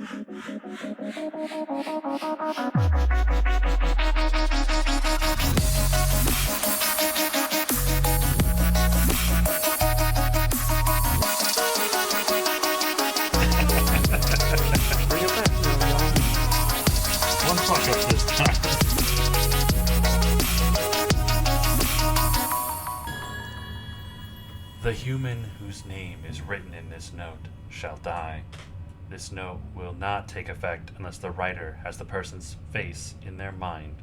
One fuck up this time. The human whose name is written in this note shall die. This note will not take effect unless the writer has the person's face in their mind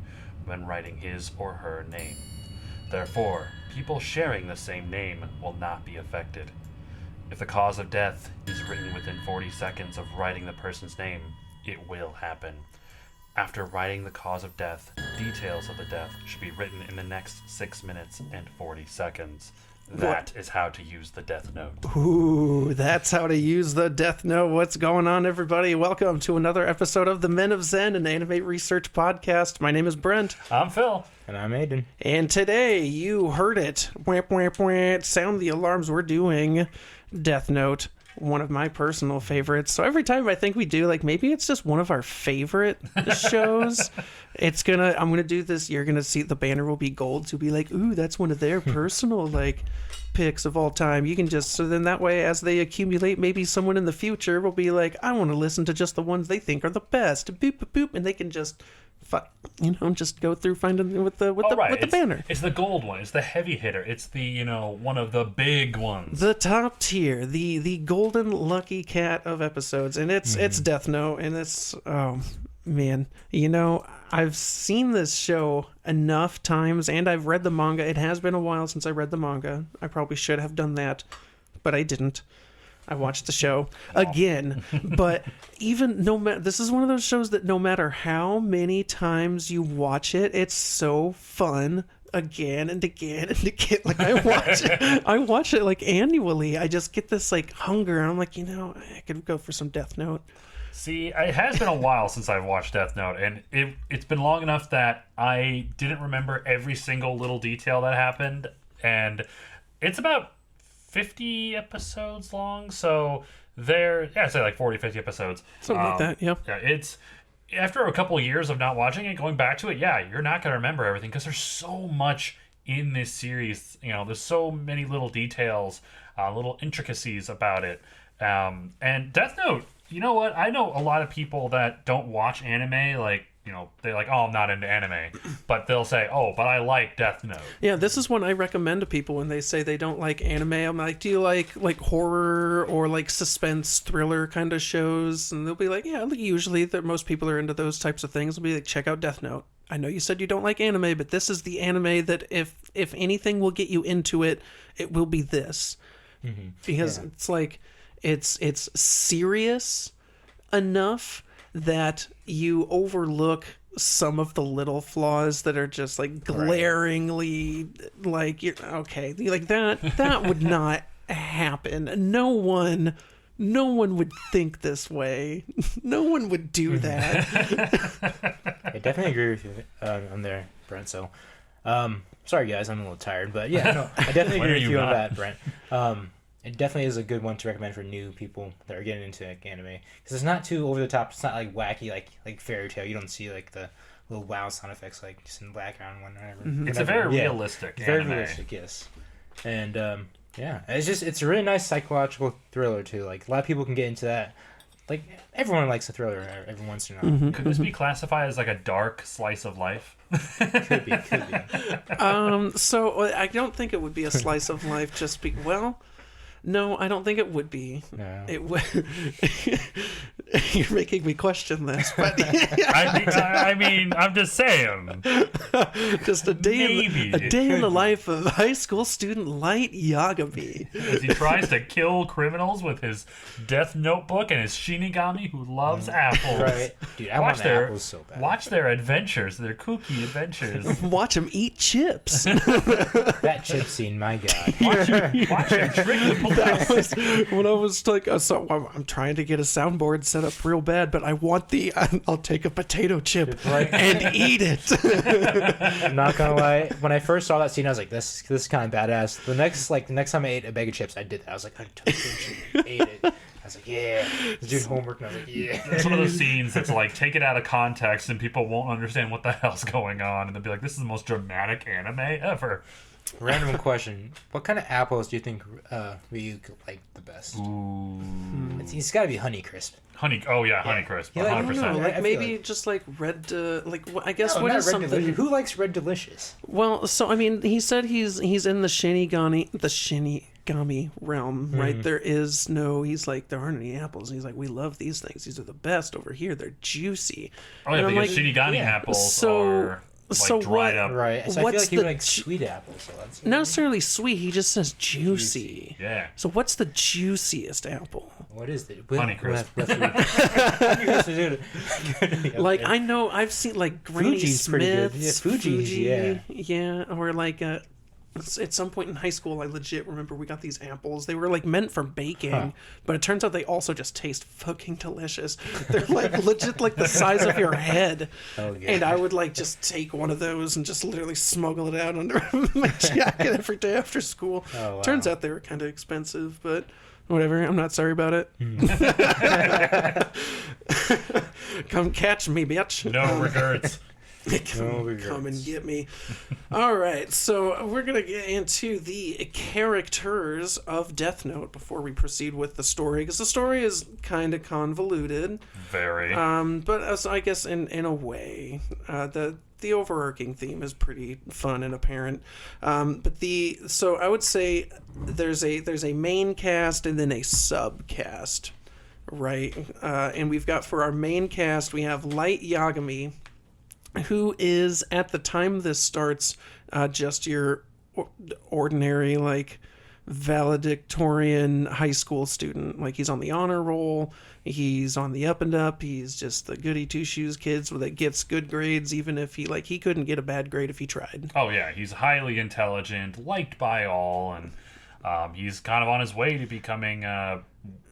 when writing his or her name. Therefore, people sharing the same name will not be affected. If the cause of death is written within 40 seconds of writing the person's name, it will happen. After writing the cause of death, details of the death should be written in the next 6 minutes and 40 seconds. That is how to use the Death Note. Ooh, that's how to use the Death Note. What's going on, everybody? Welcome to another episode of the Men of Zen, an anime research podcast. My name is Brent. I'm Phil. And I'm Aiden. And today, you heard it. Whamp, whamp, whamp. Sound the alarms. We're doing Death Note, one of my personal favorites. So every time I think we do, like, maybe it's just one of our favorite shows. I'm gonna do this. You're gonna see the banner will be gold to be like, ooh, that's one of their personal like picks of all time. You can just, so then that way as they accumulate, maybe someone in the future will be like, I want to listen to just the ones they think are the best. Boop boop boop, and they can just just go through finding with the banner. It's the gold one. It's the heavy hitter. It's the, one of the big ones. The top tier, the golden lucky cat of episodes, and it's Death Note, and it's, oh man, I've seen this show enough times, and I've read the manga. It has been a while since I read the manga. I probably should have done that, but I didn't. I watched the show again, but even this is one of those shows that no matter how many times you watch it, it's so fun again and again and again. Like I watch it like annually. I just get this like hunger, and I'm like, I could go for some Death Note. See, it has been a while since I've watched Death Note, and it's been long enough that I didn't remember every single little detail that happened, and it's about 50 episodes long, so say like 40, 50 episodes. Something like that, yeah. Yeah, it's, after a couple of years of not watching it, going back to it, you're not going to remember everything, because there's so much in this series. There's so many little details, little intricacies about it. And Death Note, you know what? I know a lot of people that don't watch anime, like, they're like, oh, I'm not into anime. But they'll say, oh, but I like Death Note. Yeah, this is one I recommend to people when they say they don't like anime. I'm like, do you like horror or like suspense thriller kind of shows? And they'll be like, yeah, usually most people are into those types of things. They'll be like, check out Death Note. I know you said you don't like anime, but this is the anime that if anything will get you into it, it will be this. Mm-hmm. Because it's like, it's serious enough that you overlook some of the little flaws that are just like glaringly like, okay, like that would not happen. No one would think this way. No one would do that. I definitely agree with you on there, Brent. So, sorry guys, I'm a little tired, but I definitely agree with you on that, Brent. It definitely is a good one to recommend for new people that are getting into anime, because it's not too over the top. It's not like wacky like Fairy Tail. You don't see like the little wow sound effects like just in the background or whatever. Mm-hmm. It's a very realistic anime. Very realistic, yes. And it's a really nice psychological thriller too. Like a lot of people can get into that. Like everyone likes a thriller every once in a while. Mm-hmm. Could this be classified as like a dark slice of life? Could be. So I don't think it would be a slice of life. No, I don't think it would be. No. It would. You're making me question this, but I mean, I'm just saying. Just a day in the life of high school student Light Yagami. As he tries to kill criminals with his death notebook and his Shinigami who loves apples. Right, dude. I want apples so bad. Watch their adventures, their kooky adventures. Watch them eat chips. That chip scene, my God. Watch him trick the police. That was when I was like, so I'm trying to get a soundboard set up real bad, but I want I'll take a potato chip and eat it. I'm not gonna lie, when I first saw that scene, I was like, this is kind of badass. The next time I ate a bag of chips, I did that. I was like, I took it, ate it. I was like, yeah. I was doing homework, and I was like, yeah. It's one of those scenes that's like, take it out of context and people won't understand what the hell's going on, and they'll be like, this is the most dramatic anime ever. Random question. What kind of apples do you think Ryu like the best? Ooh. It's got to be Honeycrisp. Honeycrisp, Yeah, like, 100%. I don't know, like I feel maybe like- just like red, I guess No, what not is Red something... Delicious. Who likes Red Delicious? Well, so I mean, he said he's in the Shinigami realm, right? There is no. He's like, there aren't any apples. He's like, we love these things. These are the best over here. They're juicy. Oh, yeah, And I'm because like, Shinigami yeah. apples So- are like so dried what- up. Right. So I feel What's like he the likes ju- sweet apples. So that's Not necessarily sweet. He just says juicy. Yeah. So what's the juiciest apple? What is it? Honeycrisp. Like I know I've seen like Granny Fuji's pretty good. Smith's, Yeah, Fuji's, Fuji, yeah. or like at some point in high school, I legit remember we got these apples. They were like meant for baking, but it turns out they also just taste fucking delicious. They're like legit like the size of your head. Oh, yeah. And I would like just take one of those and just literally smuggle it out under my jacket every day after school. Oh, wow. Turns out they were kind of expensive, but whatever. I'm not sorry about it. Come catch me, bitch. No regrets. Come and get me. All right, so we're going to get into the characters of Death Note before we proceed with the story, because the story is kind of convoluted. Very. But I guess in a way, the overarching theme is pretty fun and apparent. So I would say there's a main cast and then a subcast, right? And we've got, for our main cast, we have Light Yagami, who is, at the time this starts, just your ordinary, like, valedictorian high school student. Like, he's on the honor roll, he's on the up and up, he's just the goody two-shoes kids that gets good grades, even if he couldn't get a bad grade if he tried. Oh, yeah, he's highly intelligent, liked by all, and he's kind of on his way to becoming...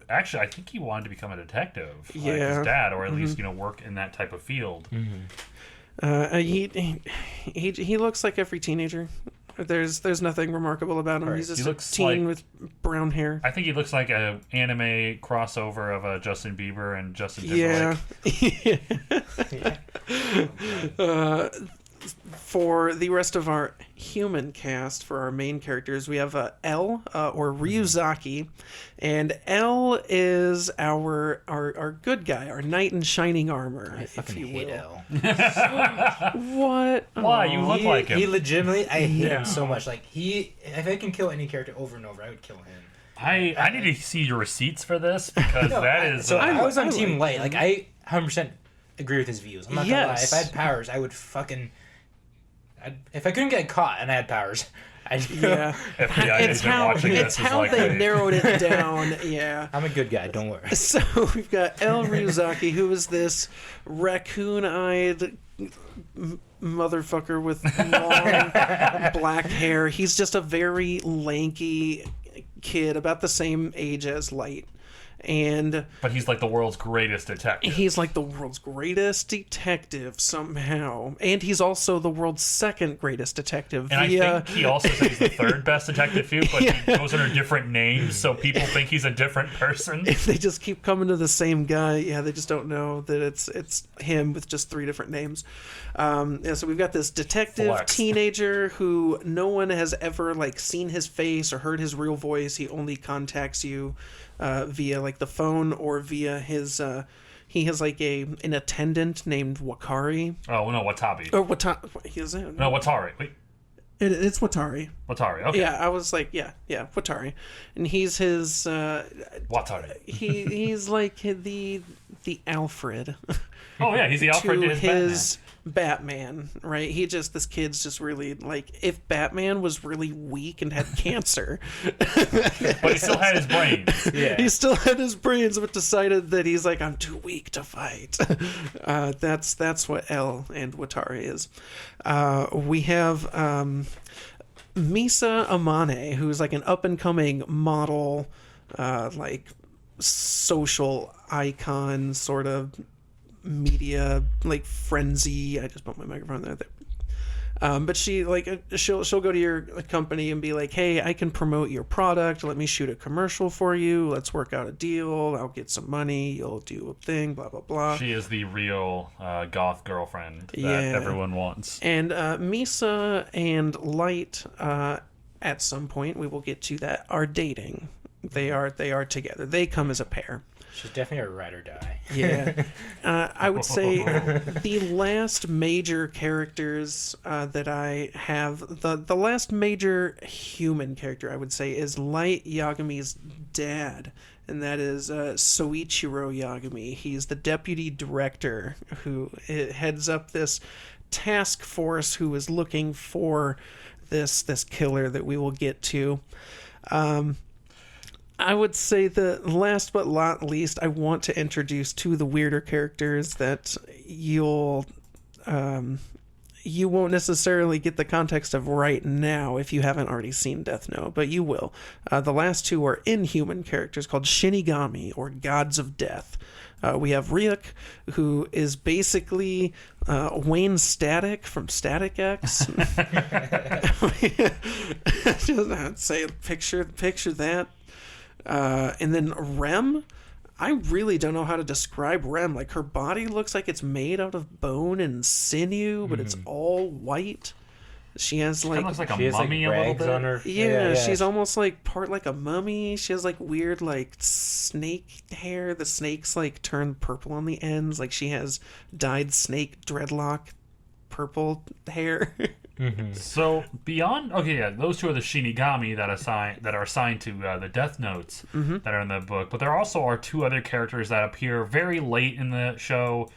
Actually, I think he wanted to become a detective, like his dad, or at least, work in that type of field. He looks like every teenager. There's nothing remarkable about him. Right. He's just He a looks teen like- with brown hair. I think he looks like an anime crossover of Justin Bieber and Justin Timberlake. Yeah. For the rest of our human cast, for our main characters, we have L, or Ryuzaki, and L is our good guy, our knight in shining armor, I if fucking you hate will. L. What? Why? You look like him. He legitimately, I hate him so much. Like, if I can kill any character over and over, I would kill him. I need to see your receipts for this, because So I was on I Team like Light. Like, I 100% agree with his views. I'm not gonna lie. Yes. If I had powers, I would fucking... if I couldn't get caught and I had powers, I'd... Yeah. FBI It's agent how watching it's this is how like, they hey. narrowed it down. Yeah. I'm a good guy, don't worry. So we've got El Ryuzaki, who is this raccoon-eyed motherfucker with long black hair. He's just a very lanky kid, about the same age as Light. And But he's like the world's greatest detective. he's like the world's greatest detective somehow. And he's also the world's second greatest detective. And I think he also said he's the third best detective too, but he goes under different names, so people think he's a different person. if they just keep coming to the same guy, yeah, they just don't know that it's him with just three different names. So we've got this detective Flex. teenager who no one has ever like seen his face or heard his real voice. He only contacts you via like the phone or via his. He has like an attendant named Wakari. Oh no, Watabi. Or Watari. He is it? No, Watari. Wait, It's Watari. Watari. Okay. Yeah, I was like, yeah, Watari, and he's his. Watari. He's like the Alfred. Oh yeah, he's the Alfred to to his Batman, right? This kid's just really like, if Batman was really weak and had cancer, Batman. But he still had his brains. Yeah. he still had his brains, but decided that he's like, I'm too weak to fight. That's what L and Watari is. We have Misa Amane, who's like an up and coming model, like social icon sort of media, like frenzy. I just bumped my microphone there. But she she'll go to your company and be like, hey, I can promote your product. Let me shoot a commercial for you. Let's work out a deal. I'll get some money. You'll do a thing. Blah blah blah. She is the real goth girlfriend that everyone wants. And Misa and Light, at some point we will get to that, are dating. They are together. They come as a pair. She's definitely a ride or die. Yeah. I would say the last major characters that I have, the last major human character I would say is Light Yagami's dad, and that is Soichiro Yagami. He's the deputy director who heads up this task force who is looking for this killer that we will get to. I would say that last but not least, I want to introduce two of the weirder characters that you won't necessarily get the context of right now if you haven't already seen Death Note, but you will. The last two are inhuman characters called Shinigami, or Gods of Death. We have Ryuk, who is basically Wayne Static from Static X. Just say picture that. And then Rem, I really don't know how to describe Rem. Like, her body looks like it's made out of bone and sinew, but it's all white. She has like, looks like a mummy a little bit. On her. Yeah, she's almost like part like a mummy. She has like weird like snake hair. The snakes like turn purple on the ends. Like she has dyed snake dreadlock purple hair. So beyond, those two are the Shinigami that are assigned to the Death Notes that are in the book. But there also are two other characters that appear very late in the show,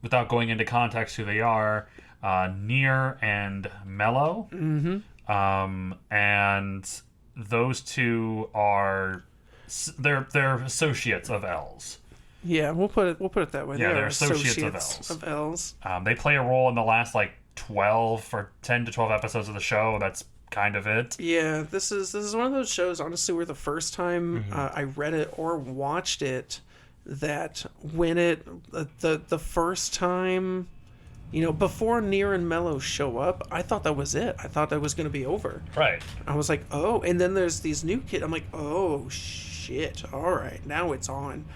without going into context who they are. Nier and Mello. And those two are they're associates of L's. Yeah, we'll put it that way. Yeah, they're associates of L's. They play a role in the last 10 to 12 episodes of the show. That's kind of it. Yeah, this is one of those shows, honestly, where the first time I read it or watched it, that when the first time, before Nier and Mello show up, I thought that was it. I thought that was going to be over. Right. I was like, oh, and then there's these new kids. I'm like, oh shit! All right, now it's on.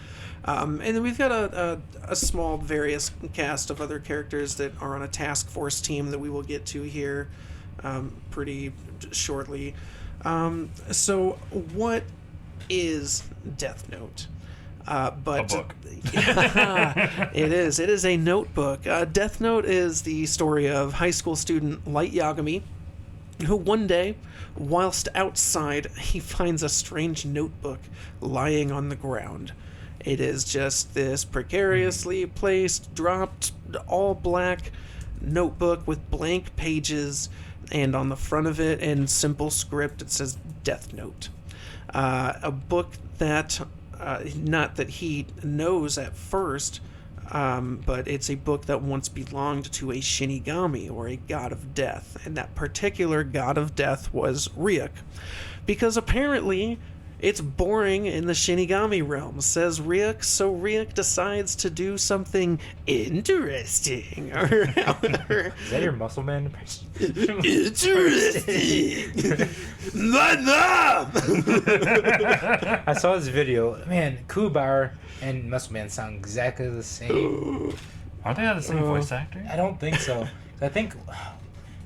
And then we've got a small various cast of other characters that are on a task force team that we will get to here pretty shortly. So what is Death Note? A book. It is a notebook. Death Note is the story of high school student Light Yagami, who one day, whilst outside, he finds a strange notebook lying on the ground. It is just this precariously placed, dropped, all black notebook with blank pages, and on the front of it, in simple script, it says Death Note. A book that, not that he knows at first, but it's a book that once belonged to a Shinigami, or a god of death, and that particular god of death was Ryuk. Because apparently it's boring in the Shinigami realm, says Ryuk, so Ryuk decides to do something interesting. Or however. Is that your muscle man impression? Interesting! I saw this video. Man, Kubar and Muscle Man sound exactly the same. Aren't they the same voice actor? I don't think so. I think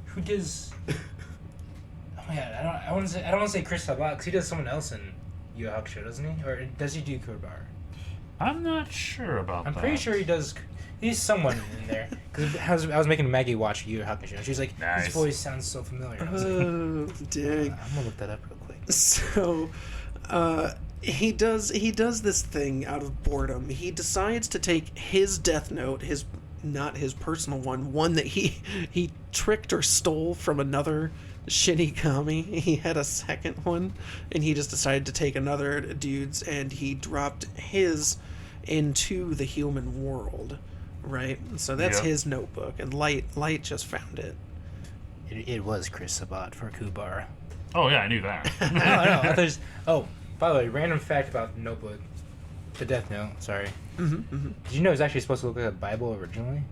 who does? Oh my god, I don't want to say Chris Sabat because he does someone else in Yu Yu Hakusho, doesn't he? Or does he do Kubar? I'm not sure about that. I'm pretty sure he does. He's someone in there. Because I was making Maggie watch Yu Yu Hakusho. She was like, nice. His voice sounds so familiar. Oh, dang. I'm gonna look that up real quick. So, he does this thing out of boredom. He decides to take his Death Note, not his personal one that he tricked or stole from another Shinigami. He had a second one, and he just decided to take another dude's, and he dropped his into the human world, right? So that's his notebook, and Light just found it. It was Chris Sabat for Kubar. Oh yeah, I knew that. No. By the way, random fact about the notebook, the Death Note. Sorry. Did you know it was actually supposed to look like a Bible originally?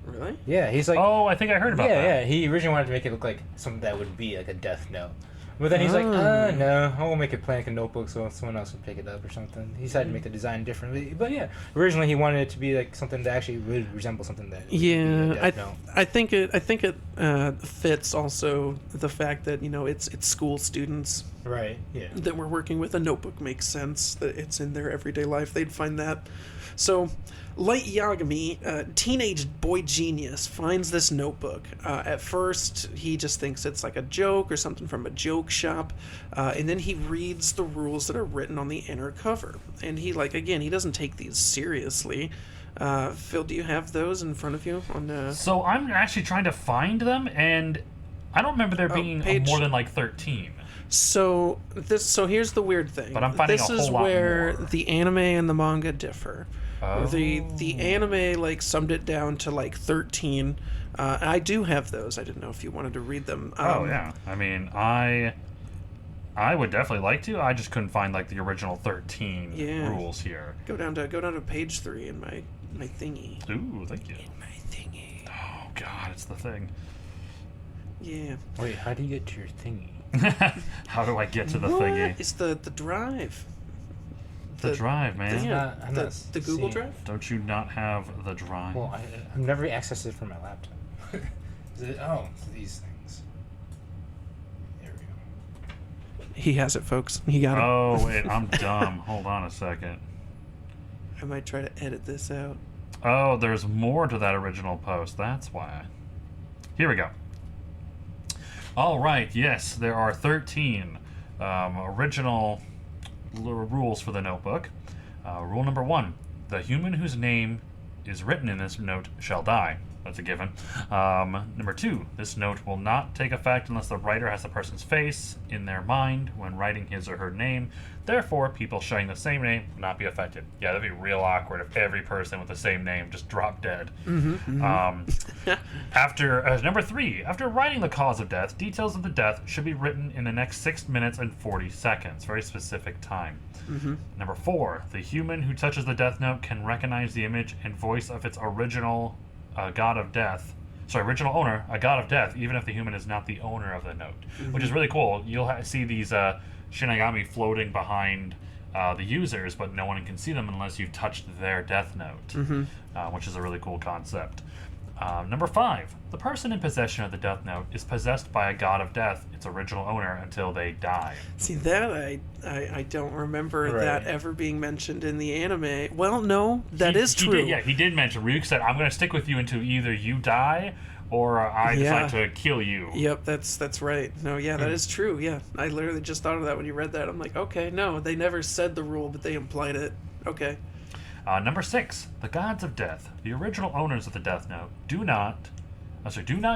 Really? Yeah, he's like... Oh, I think I heard about that. Yeah, he originally wanted to make it look like something that would be like a Death Note. But then he's like, no, I won't make it play like a notebook so someone else will pick it up or something. He decided to make the design differently. But yeah, originally he wanted it to be like something that actually would resemble something that would be a Death Note. I think it fits also the fact that, you know, it's school students. Right, yeah. That we're working with. A notebook makes sense, that it's in their everyday life. They'd find that. So, Light Yagami, teenage boy genius, finds this notebook. At first, he just thinks it's like a joke or something from a joke shop. And then he reads the rules that are written on the inner cover. And he, he doesn't take these seriously. Phil, do you have those in front of you? So I'm actually trying to find them, and I don't remember there being more than like 13. So here's the weird thing. But I'm finding a whole lot more. This is where the anime and the manga differ. Oh. The anime summed it down to 13. I do have those. I didn't know if you wanted to read them. Yeah. I mean, I would definitely like to. I just couldn't find the original 13 rules here. Go down to page 3 in my thingy. Ooh, thank you. In my thingy. Oh God, it's the thing. Yeah. Wait, how do you get to your thingy? How do I get to the thingy? It's the drive. The drive, man. Yeah, the Google Drive? Don't you not have the drive? Well, I've never accessed it from my laptop. These things. There we go. He has it, folks. He got it. Oh, wait, I'm dumb. Hold on a second. I might try to edit this out. Oh, there's more to that original post. That's why. Here we go. All right, yes, there are 13 original rules for the notebook. Rule number 1, the human whose name is written in this note shall die. That's a given. Number 2, this note will not take effect unless the writer has the person's face in their mind when writing his or her name. Therefore, people sharing the same name will not be affected. Yeah, that'd be real awkward if every person with the same name just dropped dead. Number 3, after writing the cause of death, details of the death should be written in the next 6 minutes and 40 seconds. Very specific time. Number 4, the human who touches the death note can recognize the image and voice of its original original owner, a god of death, even if the human is not the owner of the note, which is really cool. You'll see these Shinigami floating behind the users, but no one can see them unless you've touched their death note, which is a really cool concept. Number 5, the person in possession of the death note is possessed by a god of death, its original owner, until they die. See, that I don't remember that ever being mentioned in the anime. Well, no, that is true. He did mention, Ryuk said, I'm going to stick with you until either you die or I decide to kill you. Yep, that's right. No, that is true. Yeah, I literally just thought of that when you read that. I'm like, okay, no, they never said the rule, but they implied it. Okay. Number 6, the gods of death, the original owners of the death note, do not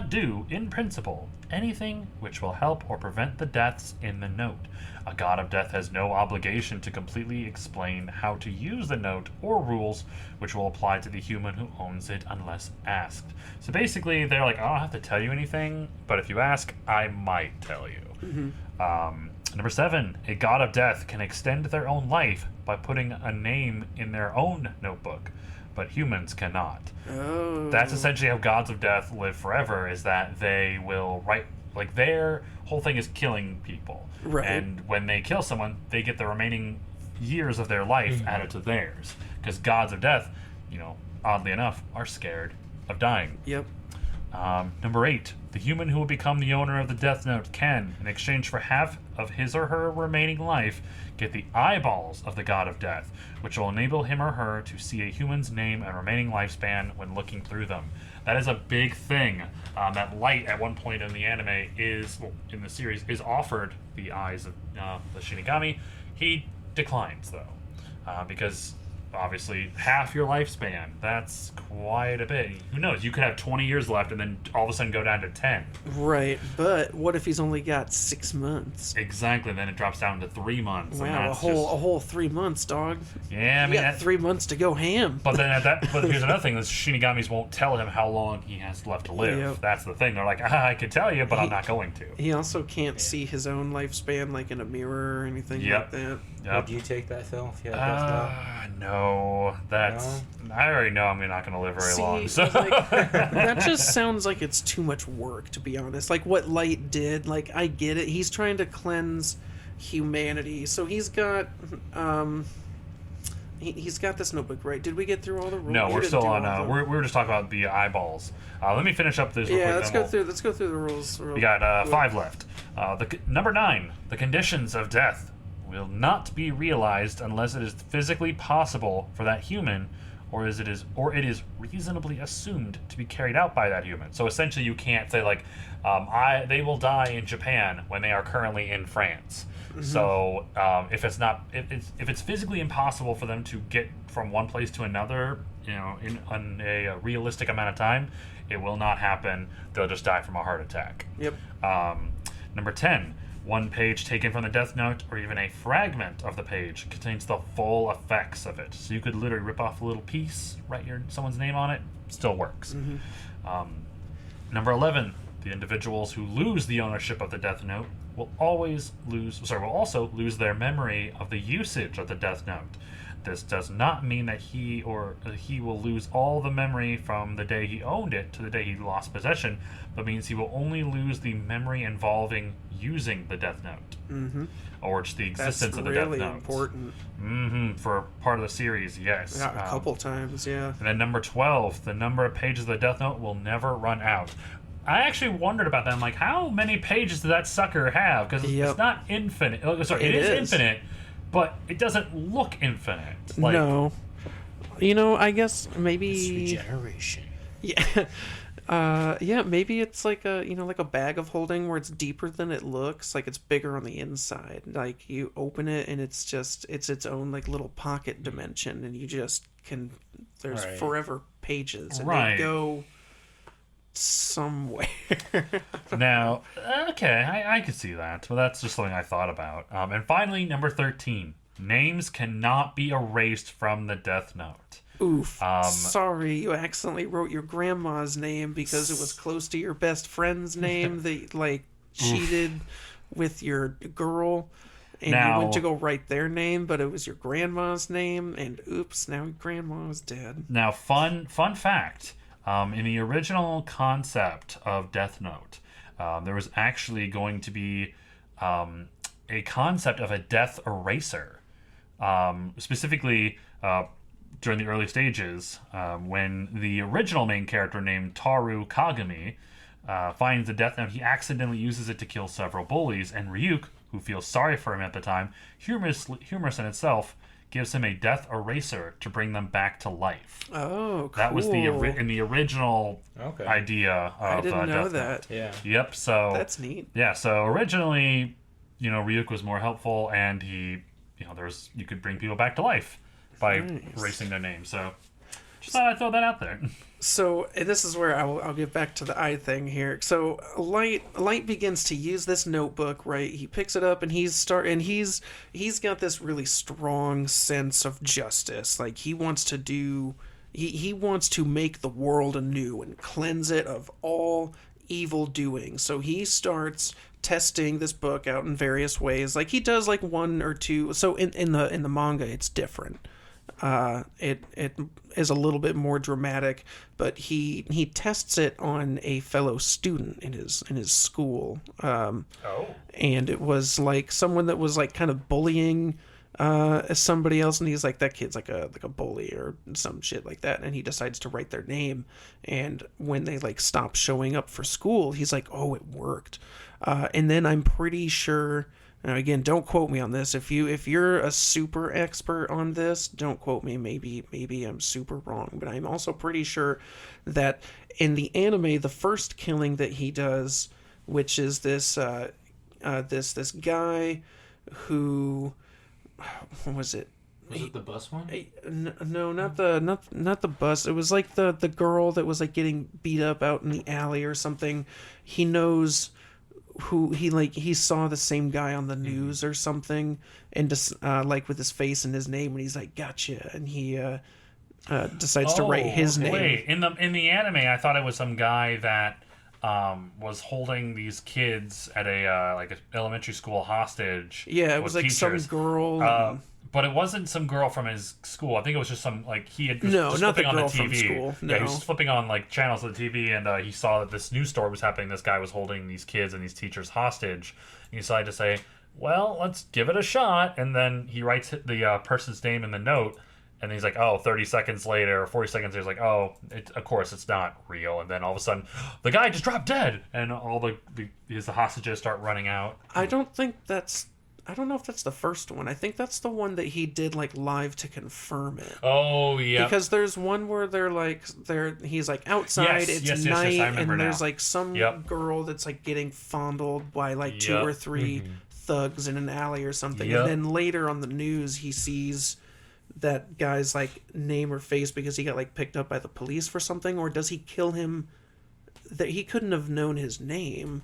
do, in principle, anything which will help or prevent the deaths in the note. A god of death has no obligation to completely explain how to use the note or rules which will apply to the human who owns it unless asked. So basically, they're like, I don't have to tell you anything, but if you ask, I might tell you. Number 7, a god of death can extend their own life by putting a name in their own notebook, but humans cannot. Oh. That's essentially how gods of death live forever, is that they will write, their whole thing is killing people. Right. And when they kill someone, they get the remaining years of their life added to theirs. Because gods of death, oddly enough, are scared of dying. Yep. Number 8, the human who will become the owner of the death note can, in exchange for half of his or her remaining life, get the eyeballs of the god of death, which will enable him or her to see a human's name and remaining lifespan when looking through them. That is a big thing. That Light, at one point in the anime, in the series, is offered the eyes of the Shinigami. He declines, though, because obviously half your lifespan, that's quite a bit. Who knows, you could have 20 years left and then all of a sudden go down to 10. Right, but what if he's only got 6 months? Exactly, then it drops down to 3 months. Wow, and that's a whole 3 months, dog. Yeah, I mean, you got 3 months to go ham. But then but here's another thing: the Shinigamis won't tell him how long he has left to live. Yep. That's the thing. They're like, I could tell you, but I'm not going to. He also can't see his own lifespan, in a mirror or anything like that. Would you take that, Phil, if you had Death Note? No. So that's I already know I'm not going to live very long. So like, that just sounds like it's too much work, to be honest. Like what Light did, like I get it. He's trying to cleanse humanity, so he's got he's got this notebook, right? Did we get through all the rules? no, we're still on. We're just talking about the eyeballs. Let me finish up this. Real quick, let's go through the rules. We got 5 left. Number 9. The conditions of death will not be realized unless it is physically possible for that human, or it is reasonably assumed to be carried out by that human. So essentially, you can't say like, they will die in Japan when they are currently in France. Mm-hmm. So if it's physically impossible for them to get from one place to another, in a realistic amount of time, it will not happen. They'll just die from a heart attack. Yep. Number 10. One page taken from the Death Note, or even a fragment of the page, contains the full effects of it. So you could literally rip off a little piece, write someone's name on it, still works. Mm-hmm. Number 11. The individuals who lose the ownership of the Death Note will also lose their memory of the usage of the Death Note. This does not mean that he will lose all the memory from the day he owned it to the day he lost possession, but means he will only lose the memory involving using the Death Note. Mm-hmm. Or just the existence of the Death Note. That's really important. Mm-hmm. For part of the series, yes. Yeah, a couple times, yeah. And then number 12, the number of pages of the Death Note will never run out. I actually wondered about that. I'm like, how many pages does that sucker have? Because it's not infinite. Oh, sorry, it is infinite, but it doesn't look infinite. Like, no. I guess maybe... It's regeneration. Yeah. Yeah, maybe it's like a bag of holding where it's deeper than it looks. Like it's bigger on the inside. Like you open it and it's its own like little pocket dimension, and you just can... There's forever pages, and they go... somewhere. Now, okay, I could see that. Well, that's just something I thought about. And finally, number 13. Names cannot be erased from the Death Note. Oof. Sorry, you accidentally wrote your grandma's name because it was close to your best friend's name that, cheated with your girl. And you went to go write their name, but it was your grandma's name, and oops, now your grandma's dead. Now, fun fact. In the original concept of Death Note, there was actually going to be a concept of a death eraser. Specifically, during the early stages, when the original main character named Taru Kagami finds the Death Note, he accidentally uses it to kill several bullies, and Ryuk, who feels sorry for him at the time, humorous in itself, gives him a death eraser to bring them back to life. Oh, cool. That was in the original idea of I didn't know Death that. Note. Yeah. Yep. So that's neat. Yeah. So originally, Ryuk was more helpful, and you could bring people back to life by erasing their name. So just thought I'd throw that out there. So this is where I'll get back to the eye thing here. So Light begins to use this notebook, right? He picks it up and he's got this really strong sense of justice. Like he wants to he wants to make the world anew and cleanse it of all evil doing. So he starts testing this book out in various ways. Like he does like one or two. So in the manga it's different. It is a little bit more dramatic, but he tests it on a fellow student in his school. And it was like someone that was like kind of bullying somebody else, and he's like, that kid's like a bully or some shit like that, and he decides to write their name. And when they like stop showing up for school, he's like, oh, it worked. And then I'm pretty sure. Now, again, don't quote me on this. If you're a super expert on this, don't quote me. Maybe I'm super wrong, but I'm also pretty sure that in the anime, the first killing that he does, which is this guy who, what was it? Was it the bus one? No, not the bus. It was like the girl that was like getting beat up out in the alley or something. He knows who he saw the same guy on the news or something, and just like with his face and his name, and he's like, gotcha, and he decides to write his name. Wait, in the anime, I thought it was some guy that was holding these kids at a like an elementary school hostage. Yeah, it was like teachers. some girl. But it wasn't some girl from his school. I think it was just some, like, he had was No, just not the flipping girl on the TV. from school. No. Yeah, he was just flipping on, like, channels of the TV, and he saw that this news story was happening. This guy was holding these kids and these teachers hostage. And he decided to say, well, let's give it a shot. And then he writes the person's name in the note. And he's like, 30 seconds later, or 40 seconds later, he's like, of course, it's not real. And then all of a sudden, the guy just dropped dead. And all his hostages start running out. I don't know if that's the first one. I think that's the one that he did, like, live to confirm it. Oh, yeah. Because there's one where he's, like, outside, it's night, and there's, like, some girl that's, like, getting fondled by, like, 2 or 3 thugs in an alley or something. And then later on the news, he sees that guy's, like, name or face because he got, like, picked up by the police for something, or does he kill him that he couldn't have known his name?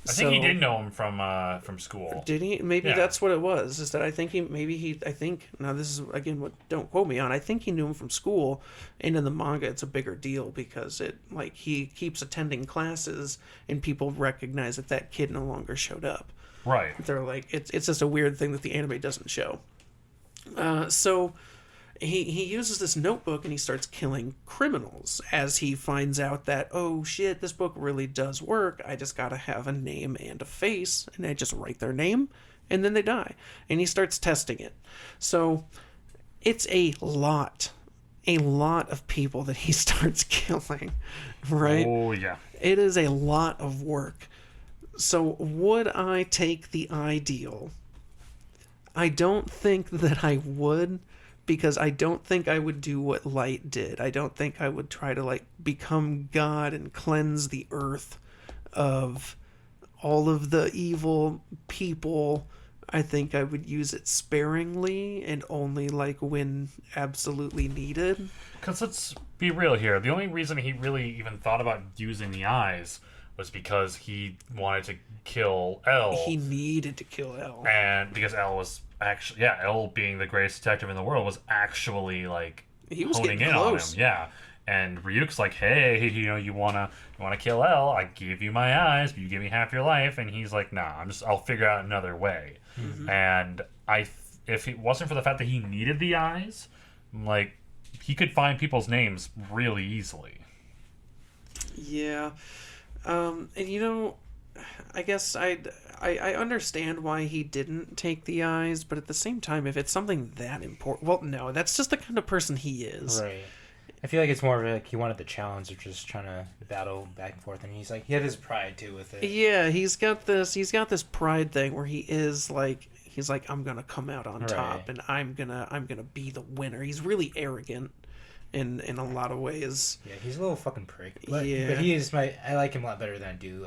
I think he did know him from school. Did he? Maybe that's what it was. Is that I think now this is again what don't quote me on. I think he knew him from school, and in the manga it's a bigger deal because he keeps attending classes and people recognize that kid no longer showed up. Right. They're like it's just a weird thing that the anime doesn't show. So he uses this notebook and he starts killing criminals as he finds out that, oh shit, this book really does work. I just gotta have a name and a face, and I just write their name and then they die. And he starts testing it. So it's a lot of people that he starts killing, right? Oh yeah. It is a lot of work. So would I take the ideal? I don't think that I would, because I don't think I would do what Light did. I don't think I would try to, like, become God and cleanse the earth of all of the evil people. I think I would use it sparingly and only, like, when absolutely needed. Because let's be real here. The only reason he really even thought about using the eyes was because he wanted to kill L. He needed to kill L. And because L was actually, L being the greatest detective in the world was actually, like, he was honing getting in close. on him. Yeah. And Ryuk's like, hey, you wanna kill L? I give you my eyes, but you give me half your life. And he's like, nah, I'll figure out another way. Mm-hmm. And if it wasn't for the fact that he needed the eyes, like, he could find people's names really easily. Yeah. And I guess I understand why he didn't take the eyes, but at the same time, if it's something that important, well, no, that's just the kind of person he is. Right. I feel like it's more of like he wanted the challenge of just trying to battle back and forth, and he had his pride too with it. Yeah, he's got this pride thing where he's like, I'm gonna come out on top, and I'm gonna be the winner. He's really arrogant. In a lot of ways. Yeah, he's a little fucking prick. But he is I like him a lot better than I do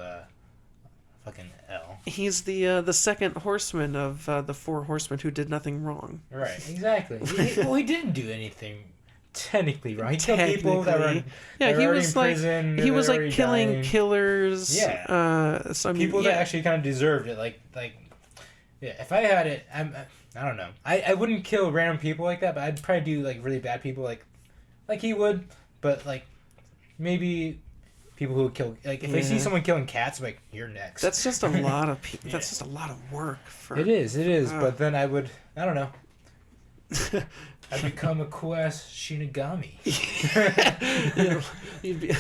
fucking L. He's the second horseman of the 4 horsemen who did nothing wrong. Right, exactly. He didn't do anything technically wrong. He killed people that were he was in like prison, he was like killing dying. Killers. Yeah. So I mean, people that actually kind of deserved it. Like if I had it, I don't know. I wouldn't kill random people like that, but I'd probably do like really bad people like he would, but like maybe people who would kill, like if I see someone killing cats, I'm like, you're next. That's just a lot of people. That's just a lot of work. It is. But then I don't know. I'd become a cool-ass Shinigami. You'd be,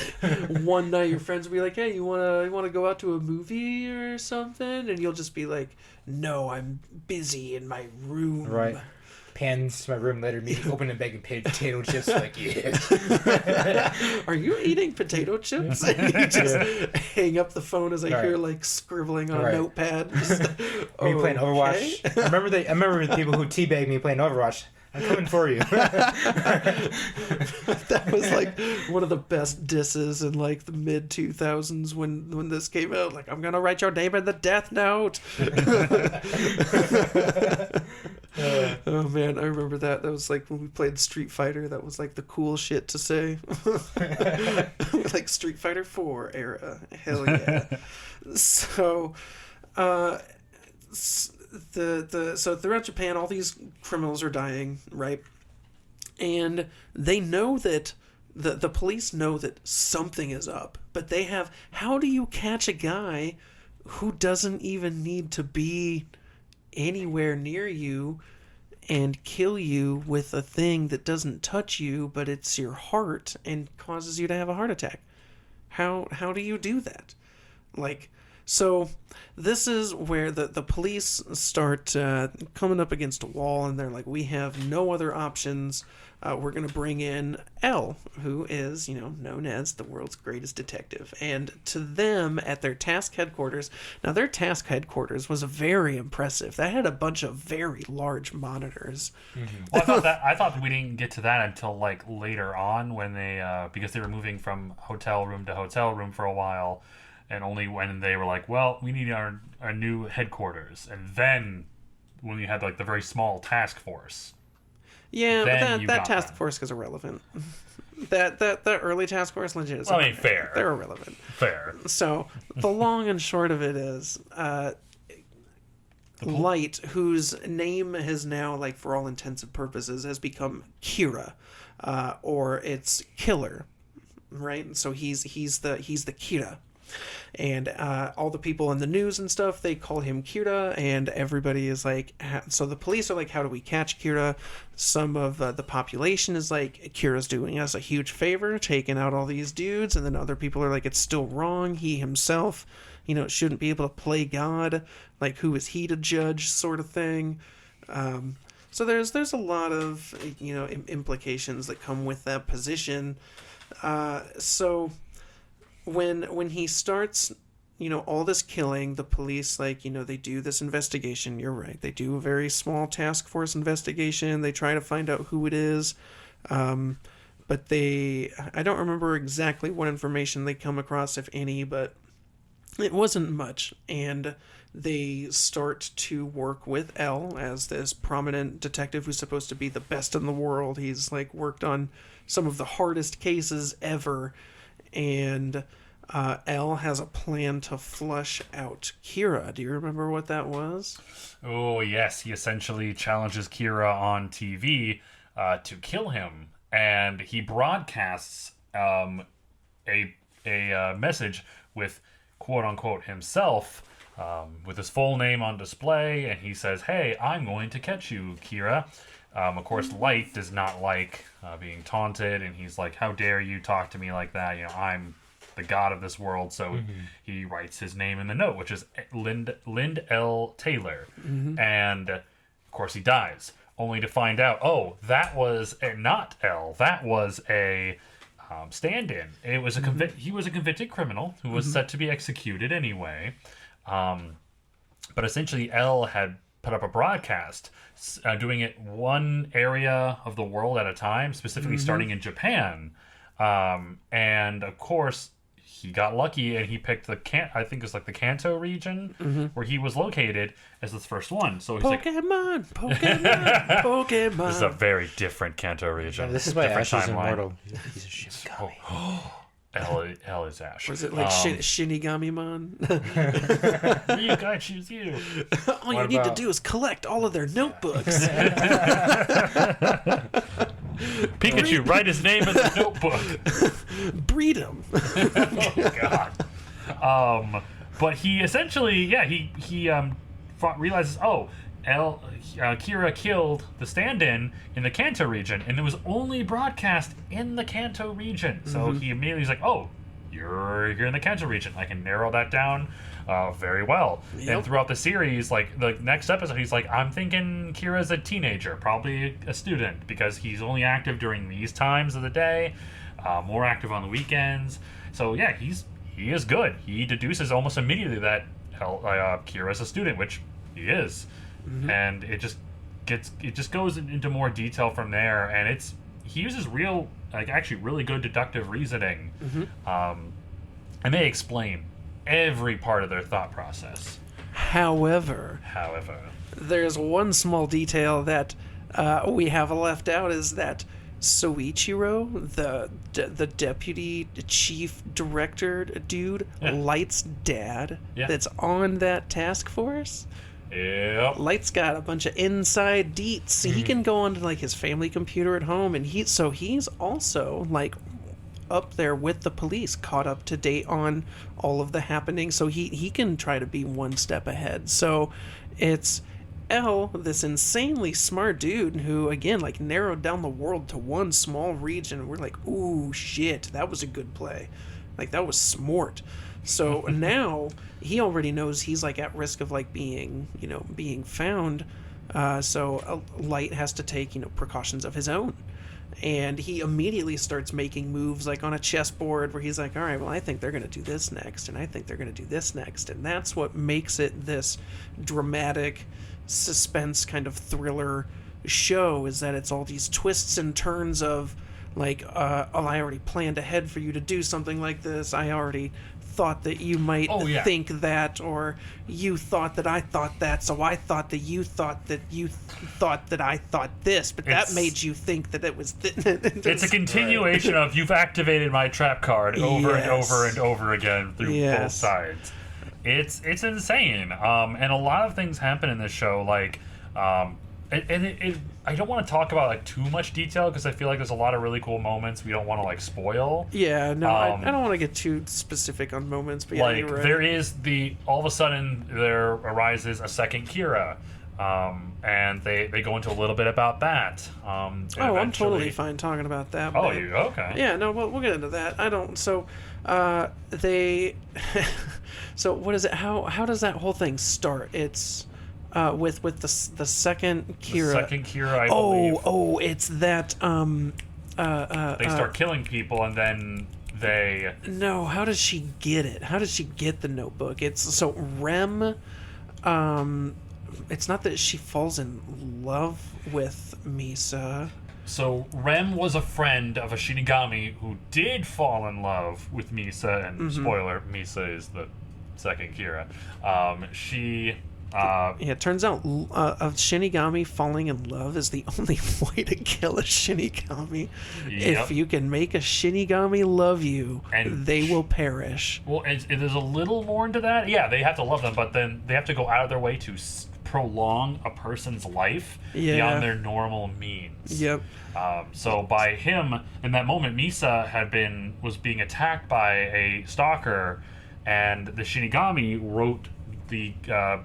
one night your friends would be like, hey, you wanna go out to a movie or something? And you'll just be like, no, I'm busy in my room. Right. Pans to my room later, me open a bag of potato chips, like, yeah. Are you eating potato chips? And you just hang up the phone as I hear like scribbling on a notepad. Just, me playing Overwatch. I remember the people who teabagged me playing Overwatch. I'm coming for you. That was like one of the best disses in like the mid 2000s when this came out. Like, I'm gonna write your name in the death note. Oh man, I remember that. That was like when we played Street Fighter. That was like the cool shit to say. Like Street Fighter 4 era. Hell yeah. So, so throughout Japan, all these criminals are dying, right? And they know that the police know that something is up, but they have, how do you catch a guy who doesn't even need to be anywhere near you and kill you with a thing that doesn't touch you, but it's your heart and causes you to have a heart attack. How do you do that? Like, so this is where the police start coming up against a wall, and they're like, we have no other options. We're going to bring in L, who is, known as the world's greatest detective. And to them, at their task headquarters, now their task headquarters was very impressive. That had a bunch of very large monitors. Mm-hmm. Well, I thought we didn't get to that until like later on when they, because they were moving from hotel room to hotel room for a while, and only when they were like, well, we need our new headquarters. And then when you had like the very small task force. Yeah, but that task force is irrelevant. that early task force legit is irrelevant. Fair. They're irrelevant. Fair. So the long and short of it is, Light, whose name has now, like for all intents and purposes, has become Kira, or it's Killer, right? So he's the Kira. And all the people in the news and stuff, they call him Kira, and everybody is like, so the police are like, how do we catch Kira? Some of the population is like, Kira's doing us a huge favor, taking out all these dudes, and then other people are like, it's still wrong. He himself, shouldn't be able to play God. Like, who is he to judge, sort of thing. So there's a lot of implications that come with that position. So when he starts, all this killing, the police, like, they do this investigation. You're right. They do a very small task force investigation. They try to find out who it is. But I don't remember exactly what information they come across, if any, but it wasn't much. And they start to work with L as this prominent detective who's supposed to be the best in the world. He's like worked on some of the hardest cases ever. And L has a plan to flush out Kira. Do you remember what that was? Oh, yes. He essentially challenges Kira on TV to kill him. And he broadcasts a message with, quote-unquote, himself, with his full name on display. And he says, hey, I'm going to catch you, Kira. Of course, Light does not like being taunted, and he's like, how dare you talk to me like that? I'm the god of this world. So he writes his name in the note, which is Lind L. Taylor. Mm-hmm. And, of course, he dies, only to find out, that was not L. That was a stand-in. It was he was a convicted criminal who was set to be executed anyway. But essentially, L had put up a broadcast doing it one area of the world at a time, specifically starting in Japan. And of course, he got lucky and he picked I think it was like the Kanto region where he was located as the first one. So he's Pokemon. This is a very different Kanto region. Yeah, this is why Ash is immortal. He's a Shinigami. L is Ash. Was it like Shinigami-mon? You gotta choose you. All you need to do is collect all of their notebooks. Pikachu, write his name in the notebook. Breed him. Oh God. But he essentially, he realizes, Kira killed the stand-in in the Kanto region, and it was only broadcast in the Kanto region. So he immediately was like, you're in the Kanto region. I can narrow that down very well. Yep. And throughout the series, like the next episode, he's like, I'm thinking Kira's a teenager, probably a student, because he's only active during these times of the day, more active on the weekends. So yeah, he is good. He deduces almost immediately that Kira's a student, which he is. And it just goes into more detail from there, and he uses really good deductive reasoning, and they explain every part of their thought process. However, there's one small detail that we have left out, is that Soichiro, the deputy chief director dude, Light's dad, that's on that task force. Yep. Light's got a bunch of inside deets. He can go onto like his family computer at home, and he's also like up there with the police, caught up to date on all of the happenings. So he can try to be one step ahead. So it's L, this insanely smart dude who, again, like, narrowed down the world to one small region. We're like, ooh, shit, that was a good play. Like, that was smart. So now he already knows he's, like, at risk of, like, being found. So Light has to take, precautions of his own. And he immediately starts making moves, like, on a chessboard where he's like, all right, well, I think they're going to do this next, and I think they're going to do this next. And that's what makes it this dramatic suspense kind of thriller show, is that it's all these twists and turns of, like, I already planned ahead for you to do something like this. I already thought that you might think that, or you thought that I thought that, so I thought that you thought that you thought that I thought this, but that made you think that it was it's a continuation of, you've activated my trap card over and over and over again through both sides. It's insane. And a lot of things happen in this show, like I don't want to talk about, like, too much detail, because I feel like there's a lot of really cool moments we don't want to, like, spoil. Yeah, no, I don't want to get too specific on moments, but yeah, like, you're right. there is all of a sudden there arises a second Kira, and they go into a little bit about that. I'm totally fine talking about that. Oh, you okay? Yeah, no, we'll get into that. I don't. So, they. So what is it? How does that whole thing start? It's. With the second Kira. The second Kira, I believe. Oh, it's that. They start killing people, and then they. No, how does she get it? How does she get the notebook? It's so Rem. It's not that she falls in love with Misa. So Rem was a friend of a Shinigami who did fall in love with Misa, and spoiler, Misa is the second Kira. It turns out a Shinigami falling in love is the only way to kill a Shinigami. Yep. If you can make a Shinigami love you, and they will perish. Well, there's a little more into that. Yeah, they have to love them, but then they have to go out of their way to prolong a person's life beyond their normal means. Yep. So by him, in that moment, Misa was being attacked by a stalker, and the Shinigami wrote the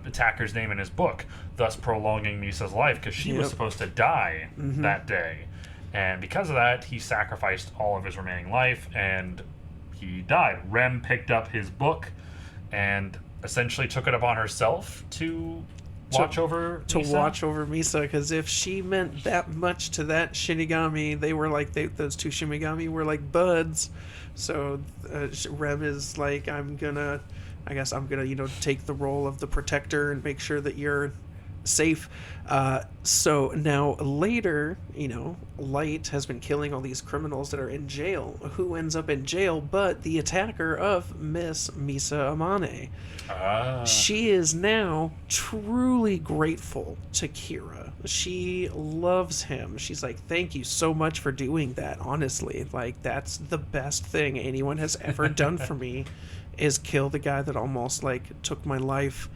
attacker's name in his book, thus prolonging Misa's life, because she was supposed to die that day. And because of that, he sacrificed all of his remaining life, and he died. Rem picked up his book and essentially took it upon herself to watch over Misa, because if she meant that much to that Shinigami, they were like, those two Shinigami were like buds. So Rem is like, I guess I'm gonna, take the role of the protector and make sure that you're safe. So now later, Light has been killing all these criminals that are in jail. Who ends up in jail but the attacker of Miss Misa Amane. She is now truly grateful to Kira. She loves him. She's like, thank you so much for doing that. Honestly, like, that's the best thing anyone has ever done for me, is kill the guy that almost, like, took my life.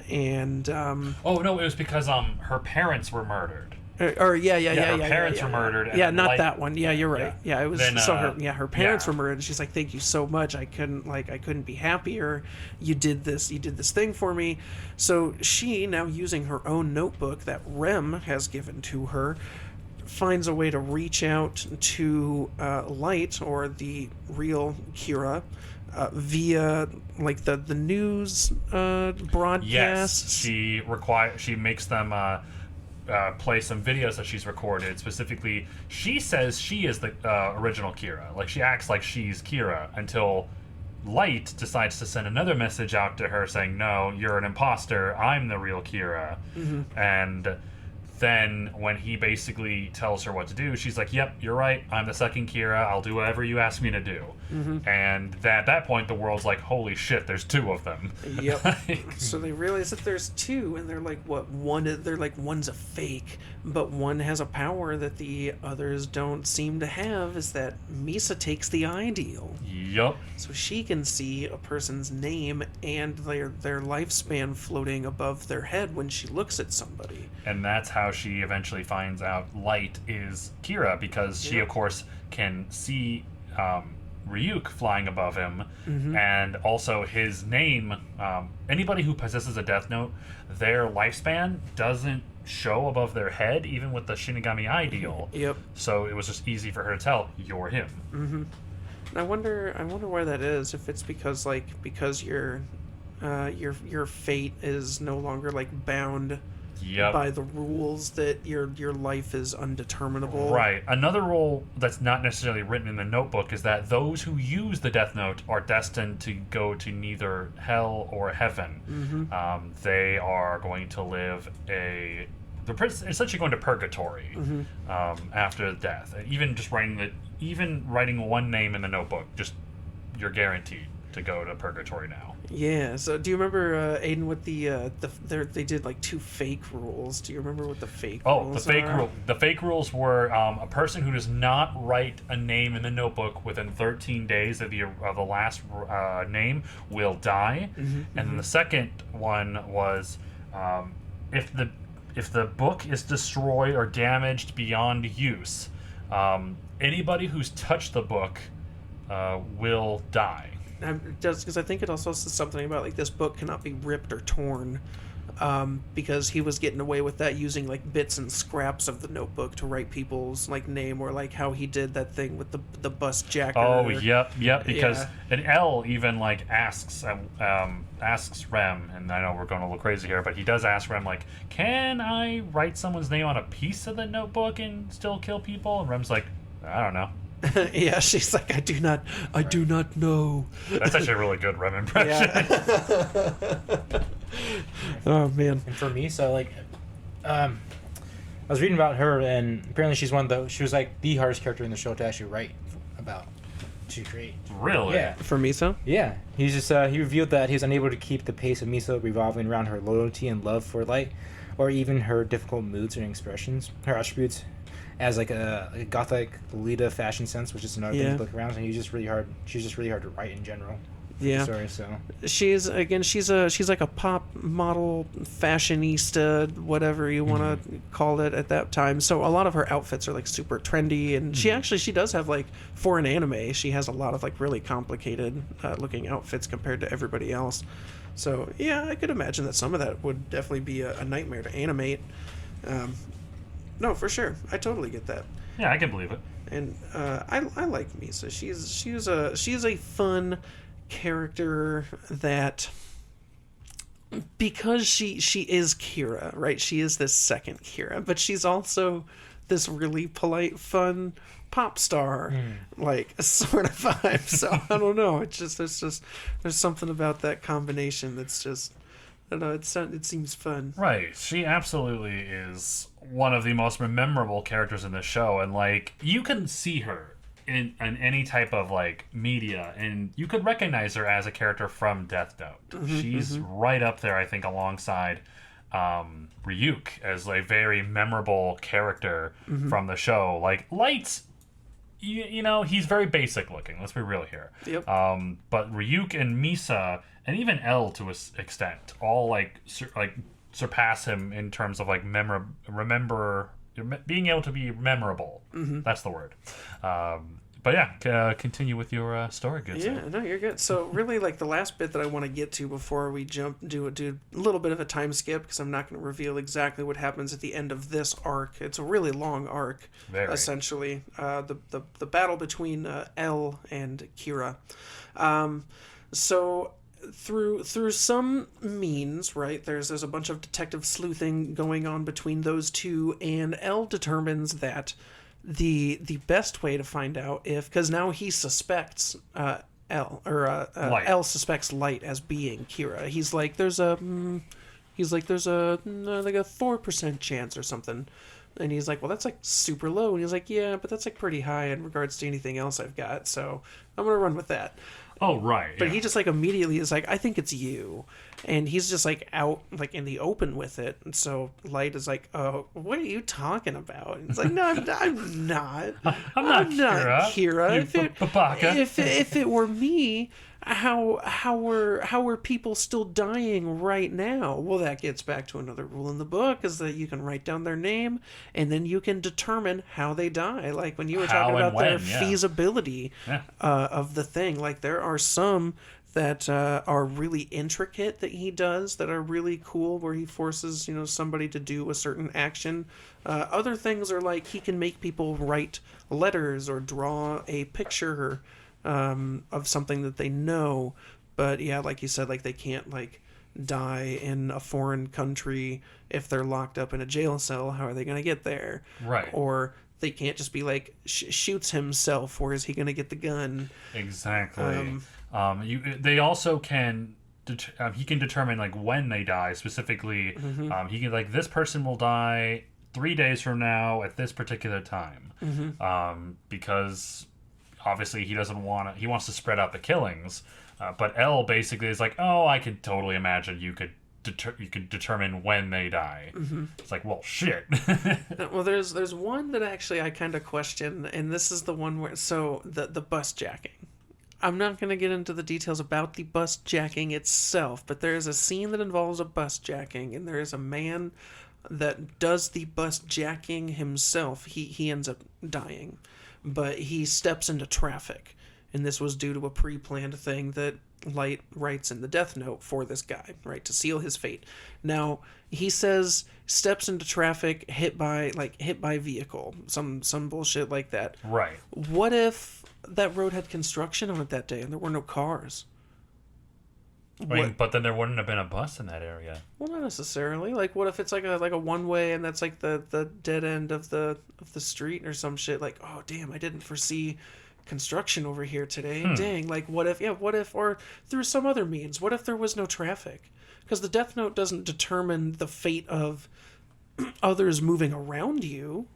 And oh no, it was because her parents were murdered. Her parents were murdered. Yeah, not that one. Yeah, you're right. Yeah, it was. Then, her parents were murdered. And she's like, thank you so much. I couldn't be happier. You did this thing for me. So she, now using her own notebook that Rem has given to her, finds a way to reach out to Light, or the real Kira, via, like, the news broadcast. Yes, she makes them play some videos that she's recorded. Specifically, she says she is the original Kira. Like, she acts like she's Kira until Light decides to send another message out to her saying, no, you're an imposter, I'm the real Kira. And then when he basically tells her what to do, she's like, yep, you're right, I'm the second Kira, I'll do whatever you ask me to do. And at that point, the world's like, holy shit, there's two of them. Yep. So they realize that there's two, and they're like, one's a fake, but one has a power that the others don't seem to have, is that Misa takes the ideal. Yep. So she can see a person's name and their lifespan floating above their head when she looks at somebody. And that's how she eventually finds out Light is Kira, because she, of course, can see Ryuk flying above him, and also his name. Anybody who possesses a Death Note, their lifespan doesn't show above their head, even with the Shinigami Ideal. Yep. So it was just easy for her to tell, you're him. I wonder why that is. If it's because your fate is no longer like bound by the rules, that your life is undeterminable. Right. Another rule that's not necessarily written in the notebook is that those who use the Death Note are destined to go to neither hell or heaven. They are going to live they're essentially going to purgatory after death. Even just writing one name in the notebook, you're guaranteed to go to purgatory now. Yeah. So do you remember Aiden with they did like 2 fake rules? Do you remember what the fake rules are? The fake rules were a person who does not write a name in the notebook within 13 days of the last name will die. And then the second one was if the book is destroyed or damaged beyond use, anybody who's touched the book will die. Just because I think it also says something about like this book cannot be ripped or torn, because he was getting away with that using like bits and scraps of the notebook to write people's like name, or like how he did that thing with the bus jacker. Oh, yep. Because an L even like asks Rem, and I know we're going a little crazy here, but he does ask Rem like, "Can I write someone's name on a piece of the notebook and still kill people?" And Rem's like, "I don't know." Yeah, she's like, I do not know. That's actually a really good Rem impression. Yeah. Oh man. And for me, so like, I was reading about her, and apparently she was like the hardest character in the show to actually write about, to create. Really? Yeah. For Miso? Yeah. He's just he revealed that he was unable to keep the pace of Miso revolving around her loyalty and love for Light, or even her difficult moods and expressions, her attributes, as like a gothic Lolita fashion sense, which is another thing to look around. And she's just really hard to write in general. Yeah. Sorry, so she's like a pop model, fashionista, whatever you want to call it at that time. So a lot of her outfits are like super trendy, and she does have like, for an anime, she has a lot of like really complicated looking outfits compared to everybody else. So yeah, I could imagine that some of that would definitely be a nightmare to animate. No, for sure. I totally get that. Yeah, I can believe it. And I like Misa. She's a fun character that, because she is Kira, right? She is this second Kira, but she's also this really polite, fun pop star, like sort of vibe. So I don't know. There's something about that combination that's just, I don't know, it seems fun. Right. She absolutely is one of the most memorable characters in the show, and like, you can see her in any type of like media, and you could recognize her as a character from Death Note. She's right up there, I think, alongside Ryuk as a very memorable character from the show. Like, Light's, you know, he's very basic looking. Let's be real here. Yep. But Ryuk and Misa, and even L to an extent, all like surpass him in terms of like being able to be memorable. That's the word. But yeah, continue with your story, good sir. Yeah, no, you're good. So really, like, the last bit that I want to get to before we do a little bit of a time skip, because I'm not going to reveal exactly what happens at the end of this arc. It's a really long arc, essentially. The battle between L and Kira. So through some means, right, there's a bunch of detective sleuthing going on between those two, and L determines that the best way to find out because now he suspects L suspects Light as being Kira. He's like there's a like a 4% chance or something. And he's like, well, that's like super low. And he's like, yeah, but that's like pretty high in regards to anything else I've got. So I'm going to run with that. Oh, right. But he just like immediately is like, I think it's you. And he's just like out like in the open with it. And so Light is like, oh, what are you talking about? And it's like, no, I'm not. I'm not Kira. If it were me, how were people still dying right now? Well, that gets back to another rule in the book, is that you can write down their name and then you can determine how they die. Like when you were talking about their feasibility of the thing. Like, there are some that are really intricate that he does that are really cool, where he forces, somebody to do a certain action. Other things are like he can make people write letters or draw a picture of something that they know. But yeah, like you said, like they can't like die in a foreign country if they're locked up in a jail cell. How are they going to get there? Right. Or they can't just be like shoots himself. Where is he going to get the gun? Exactly. They also can. He can determine like when they die specifically. He can like this person will die 3 days from now at this particular time, because obviously he doesn't want to. He wants to spread out the killings, but L basically is like, oh, I could totally imagine you could determine when they die. It's like, well, shit. Well, there's one that actually I kind of question, and this is the one where the bus jacking. I'm not going to get into the details about the bus jacking itself, but there is a scene that involves a bus jacking, and there is a man that does the bus jacking himself. He ends up dying, but he steps into traffic, and this was due to a pre-planned thing that Light writes in the death note for this guy, right, to seal his fate. Now, he says steps into traffic, hit by vehicle, some bullshit like that. Right. What if that road had construction on it that day and there were no cars? But then there wouldn't have been a bus in that area. Well, not necessarily. Like, what if it's like a one way and that's like the dead end of the street or some shit? Like, oh damn, I didn't foresee construction over here today. Dang. Like, what if, or through some other means, what if there was no traffic? Because the Death Note doesn't determine the fate of others moving around you.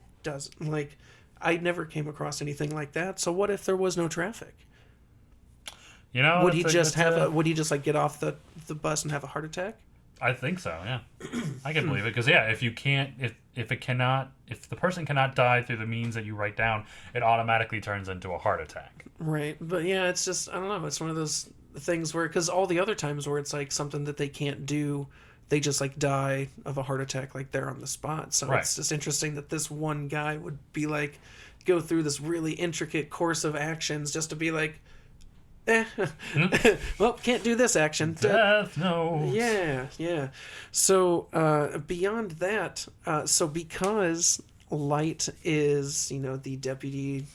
Like, I never came across anything like that. So what if there was no traffic? Would he just like get off the bus and have a heart attack? I think so. Yeah, I can believe it, because if the person cannot die through the means that you write down, it automatically turns into a heart attack. Right, but yeah, it's just, I don't know. It's one of those things where, because all the other times where it's like something that they can't do, they just like die of a heart attack like there on the spot. So It's just interesting that this one guy would be like go through this really intricate course of actions just to be like, well, can't do this action. Death Note. Yeah. So beyond that, because Light is, the deputy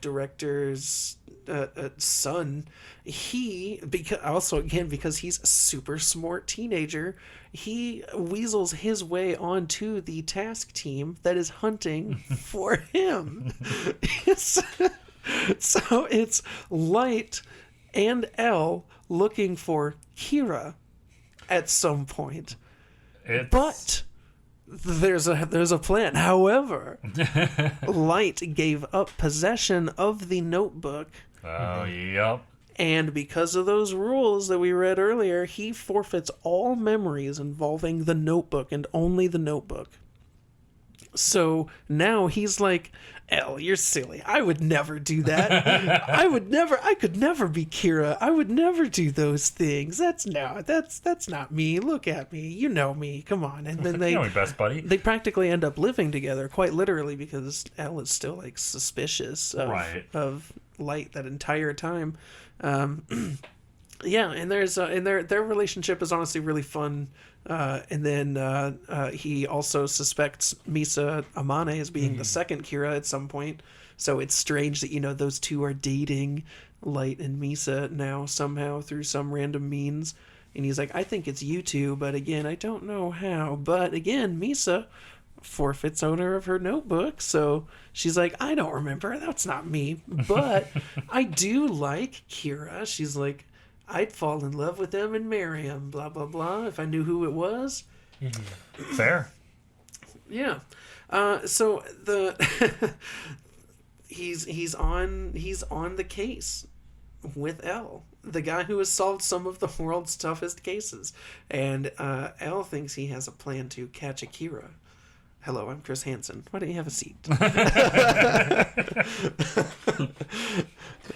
director's son, because he's a super smart teenager, he weasels his way onto the task team that is hunting for him. So it's Light and L looking for Kira at some point. But there's a plan. However, Light gave up possession of the notebook. Oh, yep. And because of those rules that we read earlier, he forfeits all memories involving the notebook and only the notebook. So now he's like, L, you're silly. I would never do that. I could never be Kira. I would never do those things. That's not me. Look at me. You know me. Come on. And then you know me best, buddy. They practically end up living together, quite literally, because L is still like suspicious of Light that entire time. Yeah, and there's and their relationship is honestly really fun. And then he also suspects Misa Amane as being the second Kira at some point. So it's strange that, those two are dating, Light and Misa, now somehow through some random means. And he's like, I think it's you two, but again, I don't know how. But again, Misa forfeits owner of her notebook. So she's like, I don't remember. That's not me. But I do like Kira. She's like, I'd fall in love with him and marry him, blah, blah, blah, if I knew who it was. Fair. Yeah. So he's on the case with L, the guy who has solved some of the world's toughest cases. And L thinks he has a plan to catch Akira. Hello, I'm Chris Hansen. Why don't you have a seat?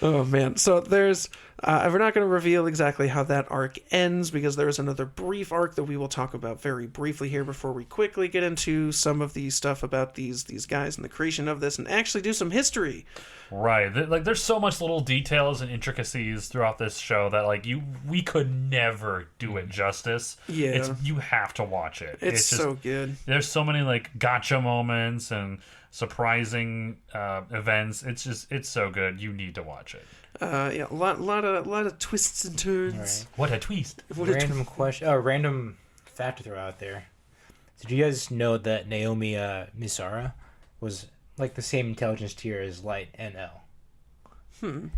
Oh, man. So there's... we're not going to reveal exactly how that arc ends because there is another brief arc that we will talk about very briefly here before we quickly get into some of the stuff about these guys and the creation of this and actually do some history. Right. Like, there's so much little details and intricacies throughout this show that, like, we could never do it justice. Yeah. You have to watch it. It's just, so good. There's so many, like, gotcha moments and surprising events. It's so good. You need to watch it. Yeah, a lot of twists and turns. Right. What a twist. Random question. Random fact to throw out there. Did you guys know that Naomi Misara was like the same intelligence tier as Light and L?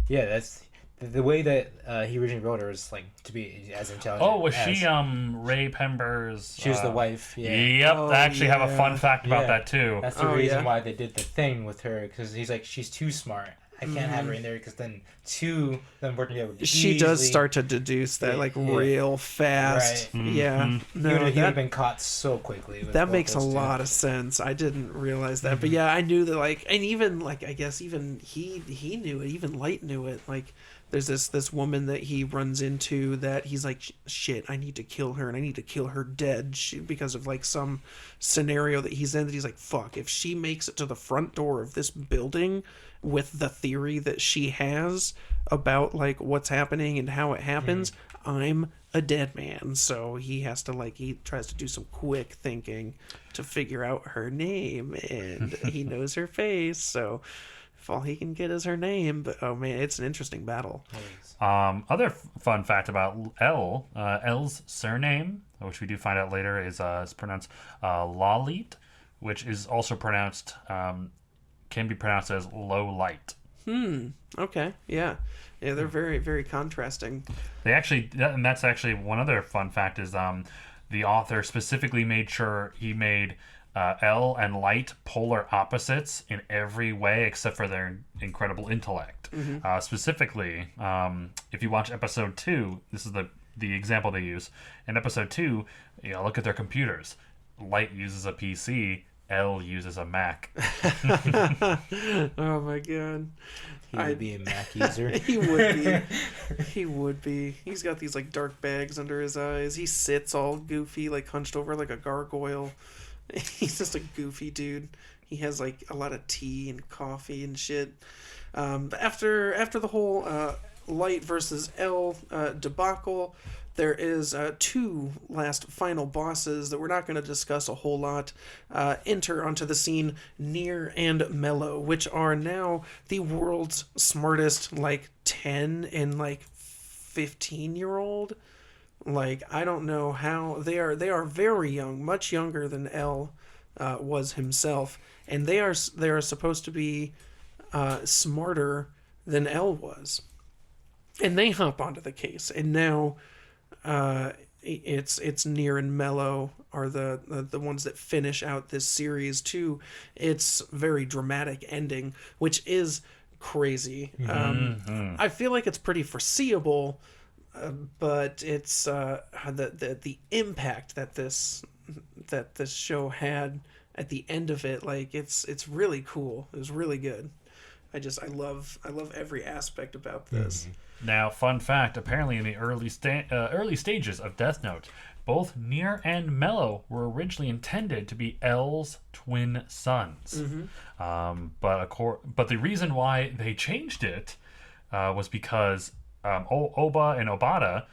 Yeah, that's the way that he originally wrote her was like to be as intelligent. Oh, was as, she Ray Pember's? She was the wife. Yeah. Yep. I actually have a fun fact about that too. That's the reason why they did the thing with her, because he's like, she's too smart. I can't have her in there because then them working together. She does start to deduce that real fast. Right. Yeah. No, he would have been caught so quickly. That makes a lot of sense. I didn't realize that, but yeah, I knew that. Like, and even like I guess even he knew it. Even Light knew it. Like, there's this woman that he runs into that he's like, shit, I need to kill her and I need to kill her dead because of like some scenario that he's in. That he's like, fuck, if she makes it to the front door of this building with the theory that she has about like what's happening and how it happens, I'm a dead man. So he has to he tries to do some quick thinking to figure out her name, and he knows her face, so if all he can get is her name. But oh man, it's an interesting battle. Other fun fact about L's surname, which we do find out later, is pronounced Lalit, which is also pronounced can be pronounced as low light. Okay. Yeah, they're very, very contrasting. They actually, and that's actually one other fun fact is the author specifically made sure he made L and Light polar opposites in every way except for their incredible intellect. Specifically, if you watch episode 2, this is the example they use. In episode 2, look at their computers. Light uses a PC, L uses a Mac. Oh my god. He would be a Mac user. He would be. He would be. He's got these like dark bags under his eyes. He sits all goofy, like hunched over like a gargoyle. He's just a goofy dude. He has like a lot of tea and coffee and shit. After the whole Light versus L debacle, there is 2 last final bosses that we're not going to discuss a whole lot. Enter onto the scene Near and Mellow, which are now the world's smartest 10 and 15-year-old. I don't know how they are very young, much younger than L was himself, and they are supposed to be smarter than L was, and they hop onto the case, and now it's Near and Mellow are the ones that finish out this series too. It's very dramatic ending, which is crazy. I feel like it's pretty foreseeable. But it's the impact that this show had at the end of it, it's really cool. It was really good. I love every aspect about this. Now, fun fact: apparently, in the early stages of Death Note, both Near and Mellow were originally intended to be L's twin sons. But the reason why they changed it was because Oba and Obata,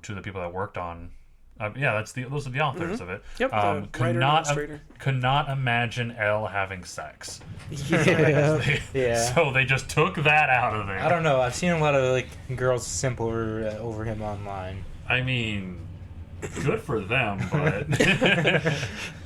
to the people that worked on, those are the authors of it. Yep, could not imagine L having sex. Yeah. So they just took that out of there. I don't know. I've seen a lot of girls simp over him online. I mean, good for them, but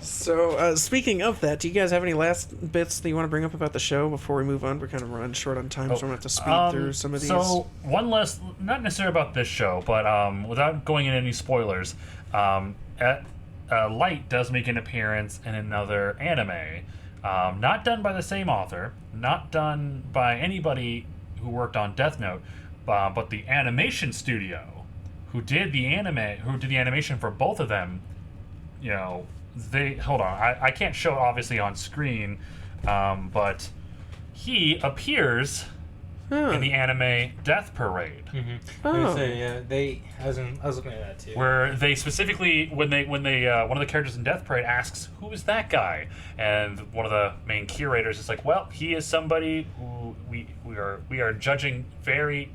So, speaking of that, do you guys have any last bits that you want to bring up about the show before we move on? We're kind of running short on time, so I'm going to have to speed through some of these. So, one less, not necessarily about this show, but without going into any spoilers, Light does make an appearance in another anime, not done by the same author, not done by anybody who worked on Death Note, but the animation studio who did the animation for both of them, they hold on. I can't show it obviously on screen, but he appears in the anime Death Parade. Oh. I was looking at that too. Where they specifically, when they one of the characters in Death Parade asks, "Who is that guy?" and one of the main curators is like, "Well, he is somebody who we are judging very.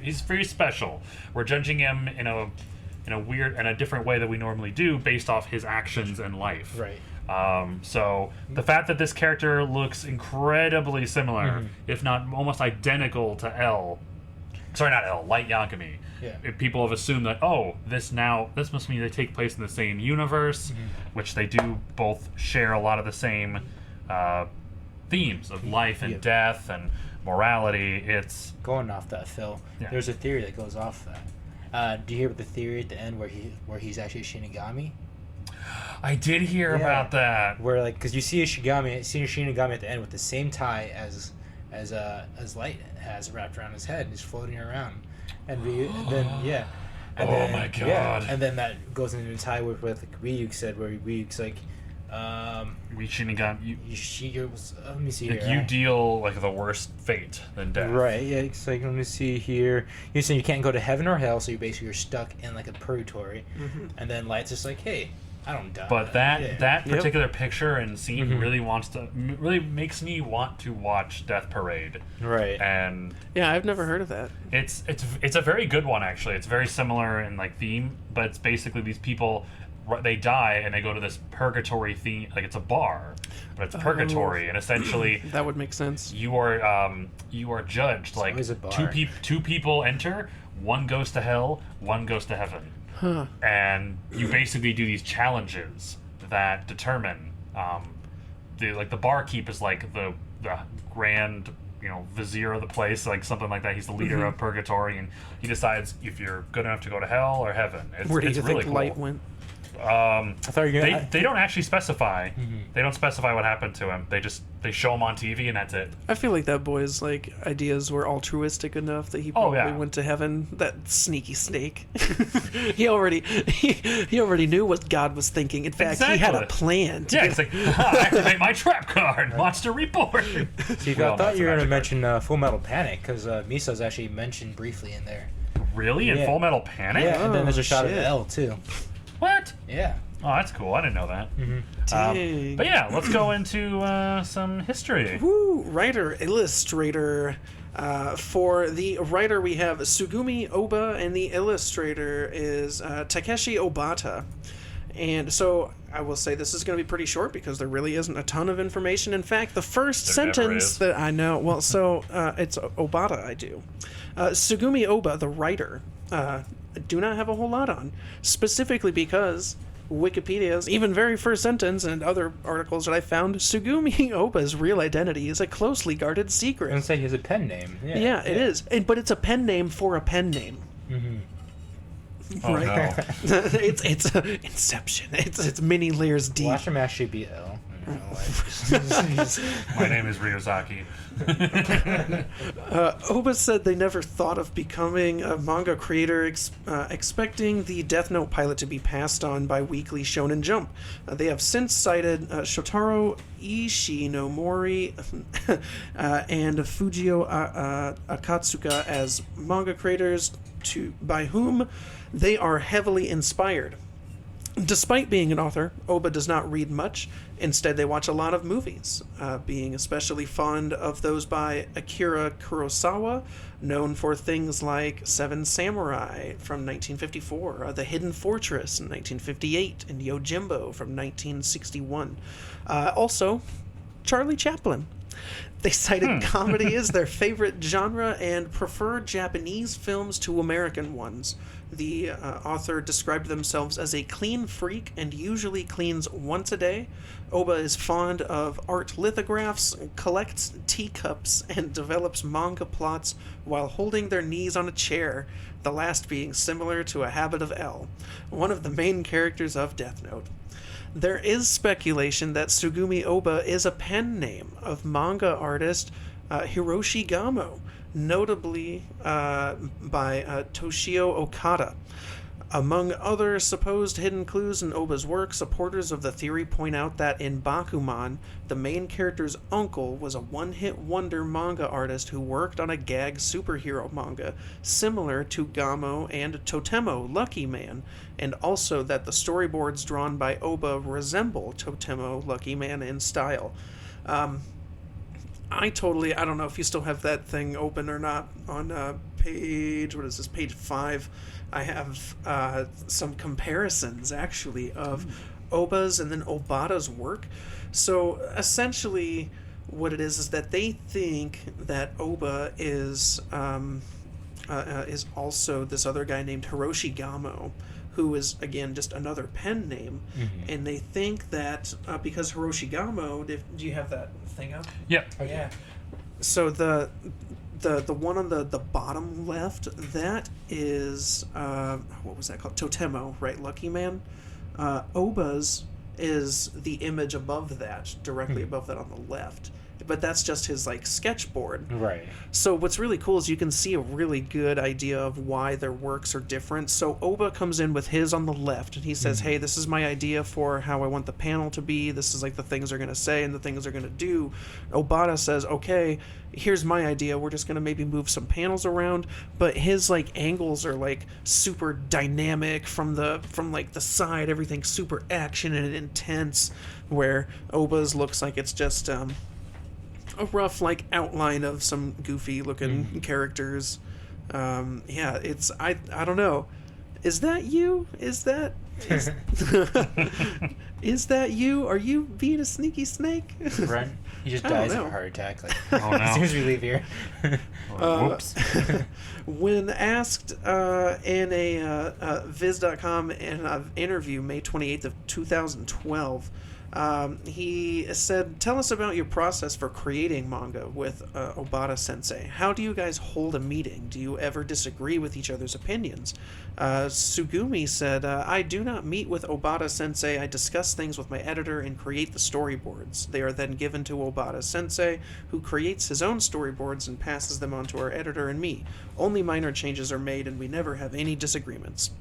He's very special. We're judging him in a weird and a different way that we normally do, based off his actions and life." Right. So the fact that this character looks incredibly similar, if not almost identical to Light Yagami. Yeah. People have assumed that, this must mean they take place in the same universe, which they do both share a lot of the same themes of life and death and morality. It's going off that, Phil. Yeah. There's a theory that goes off that. Do you hear about the theory at the end where he's actually a Shinigami? I did hear about that. Where like, because you see a Shinigami at the end with the same tie as Light has wrapped around his head, and he's floating around, and then my god! And then that goes into a tie with like Ryuk said, where Ryuk's like, we Shinigami. let me see like here. You deal like the worst fate than death. Right, yeah, it's like, let me see here. You're saying you can't go to heaven or hell, so you're stuck in like a purgatory. And then Light's just like, hey, I don't die. But that particular picture and scene really makes me want to watch Death Parade. Right. And Yeah, I've never heard of that. it's a very good one, actually. It's very similar in like theme, but it's basically these people, they die and they go to this purgatory theme, like it's a bar, but it's purgatory, and essentially That would make sense. you are judged. Like always a bar. two people enter, one goes to hell, one goes to heaven. And you basically do these challenges that determine the barkeep is like the grand vizier of the place, like something like that. He's the leader of purgatory, and he decides if you're good enough to go to hell or heaven. Where do you it's think really cool. Light went? I thought you were gonna. They don't actually specify. They don't specify what happened to him. They show him on TV and that's it. I feel like that boy's like ideas were altruistic enough that he probably went to heaven. That sneaky snake. he already knew what God was thinking. In fact, he had a plan. It's like, activate my trap card. Monster Reborn. See, I thought you were going to mention Full Metal Panic, because Misa's actually mentioned briefly in there. Really? In Full Metal Panic? Yeah, and then there's a shot of shit. L too. What? Yeah. Oh, that's cool. I didn't know that. Dang. But yeah, let's go into some history. Woo! Writer, illustrator. For the writer, we have Sugumi Oba, and the illustrator is Takeshi Obata. And so I will say this is going to be pretty short because there really isn't a ton of information. In fact, the first sentence that I know, it's Obata I do. Sugumi Oba, the writer, do not have a whole lot on, specifically because Wikipedia's even very first sentence and other articles that I found, Sugumi Oba's real identity is a closely guarded secret. And say he has a pen name. Yeah, it is. But it's a pen name for a pen name. Oh, right? no. it's Inception. It's many layers deep. Watch him actually be L. My name is Ryozaki. Oba said they never thought of becoming a manga creator, expecting the Death Note pilot to be passed on by Weekly Shonen Jump. They have since cited Shotaro Ishinomori and Fujio Akatsuka as manga creators by whom they are heavily inspired. Despite being an author, Oba does not read much. Instead, they watch a lot of movies, being especially fond of those by Akira Kurosawa, known for things like Seven Samurai from 1954, The Hidden Fortress in 1958, and Yojimbo from 1961. Also, Charlie Chaplin. They cited comedy as their favorite genre and prefer Japanese films to American ones. The author described themselves as a clean freak and usually cleans once a day. Oba is fond of art lithographs, collects teacups, and develops manga plots while holding their knees on a chair, the last being similar to a habit of L, one of the main characters of Death Note. There is speculation that Sugumi Oba is a pen name of manga artist Hiroshi Gamo, notably by Toshio Okada. Among other supposed hidden clues in Oba's work, supporters of the theory point out that in Bakuman, the main character's uncle was a one-hit wonder manga artist who worked on a gag superhero manga, similar to Gamo and Totemo Lucky Man, and also that the storyboards drawn by Oba resemble Totemo Lucky Man in style. I don't know if you still have that thing open or not on page 5. I have some comparisons, actually, of Oba's and then Obata's work. So, essentially, what it is that they think that Oba is also this other guy named Hiroshi Gamo, who is, again, just another pen name. Mm-hmm. And they think that because Hiroshi Gamo... Do you have that thing up? Yep. Oh, yeah. So the one on the bottom left, that is... what was that called? Totemo, right? Lucky Man. Oba's is the image above that, directly above that on the left. But that's just his sketchboard. Right. So what's really cool is you can see a really good idea of why their works are different. So Oba comes in with his on the left, and he says, hey, this is my idea for how I want the panel to be. This is the things they're going to say and the things they're going to do. Obata says, okay, here's my idea. We're just going to maybe move some panels around. But his angles are super dynamic from the side. Everything's super action and intense, where Oba's looks like it's just... a rough outline of some goofy looking characters. It's I don't know. Is that you? Is that you? Are you being a sneaky snake? Brent, he just dies of a heart attack. As soon as we leave here. Whoops. When asked in a Viz.com interview May 28th of 2012, he said, tell us about your process for creating manga with Obata Sensei. How do you guys hold a meeting? Do you ever disagree with each other's opinions? Sugumi said, I do not meet with Obata Sensei. I discuss things with my editor and create the storyboards. They are then given to Obata Sensei, who creates his own storyboards and passes them on to our editor and me. Only minor changes are made and we never have any disagreements.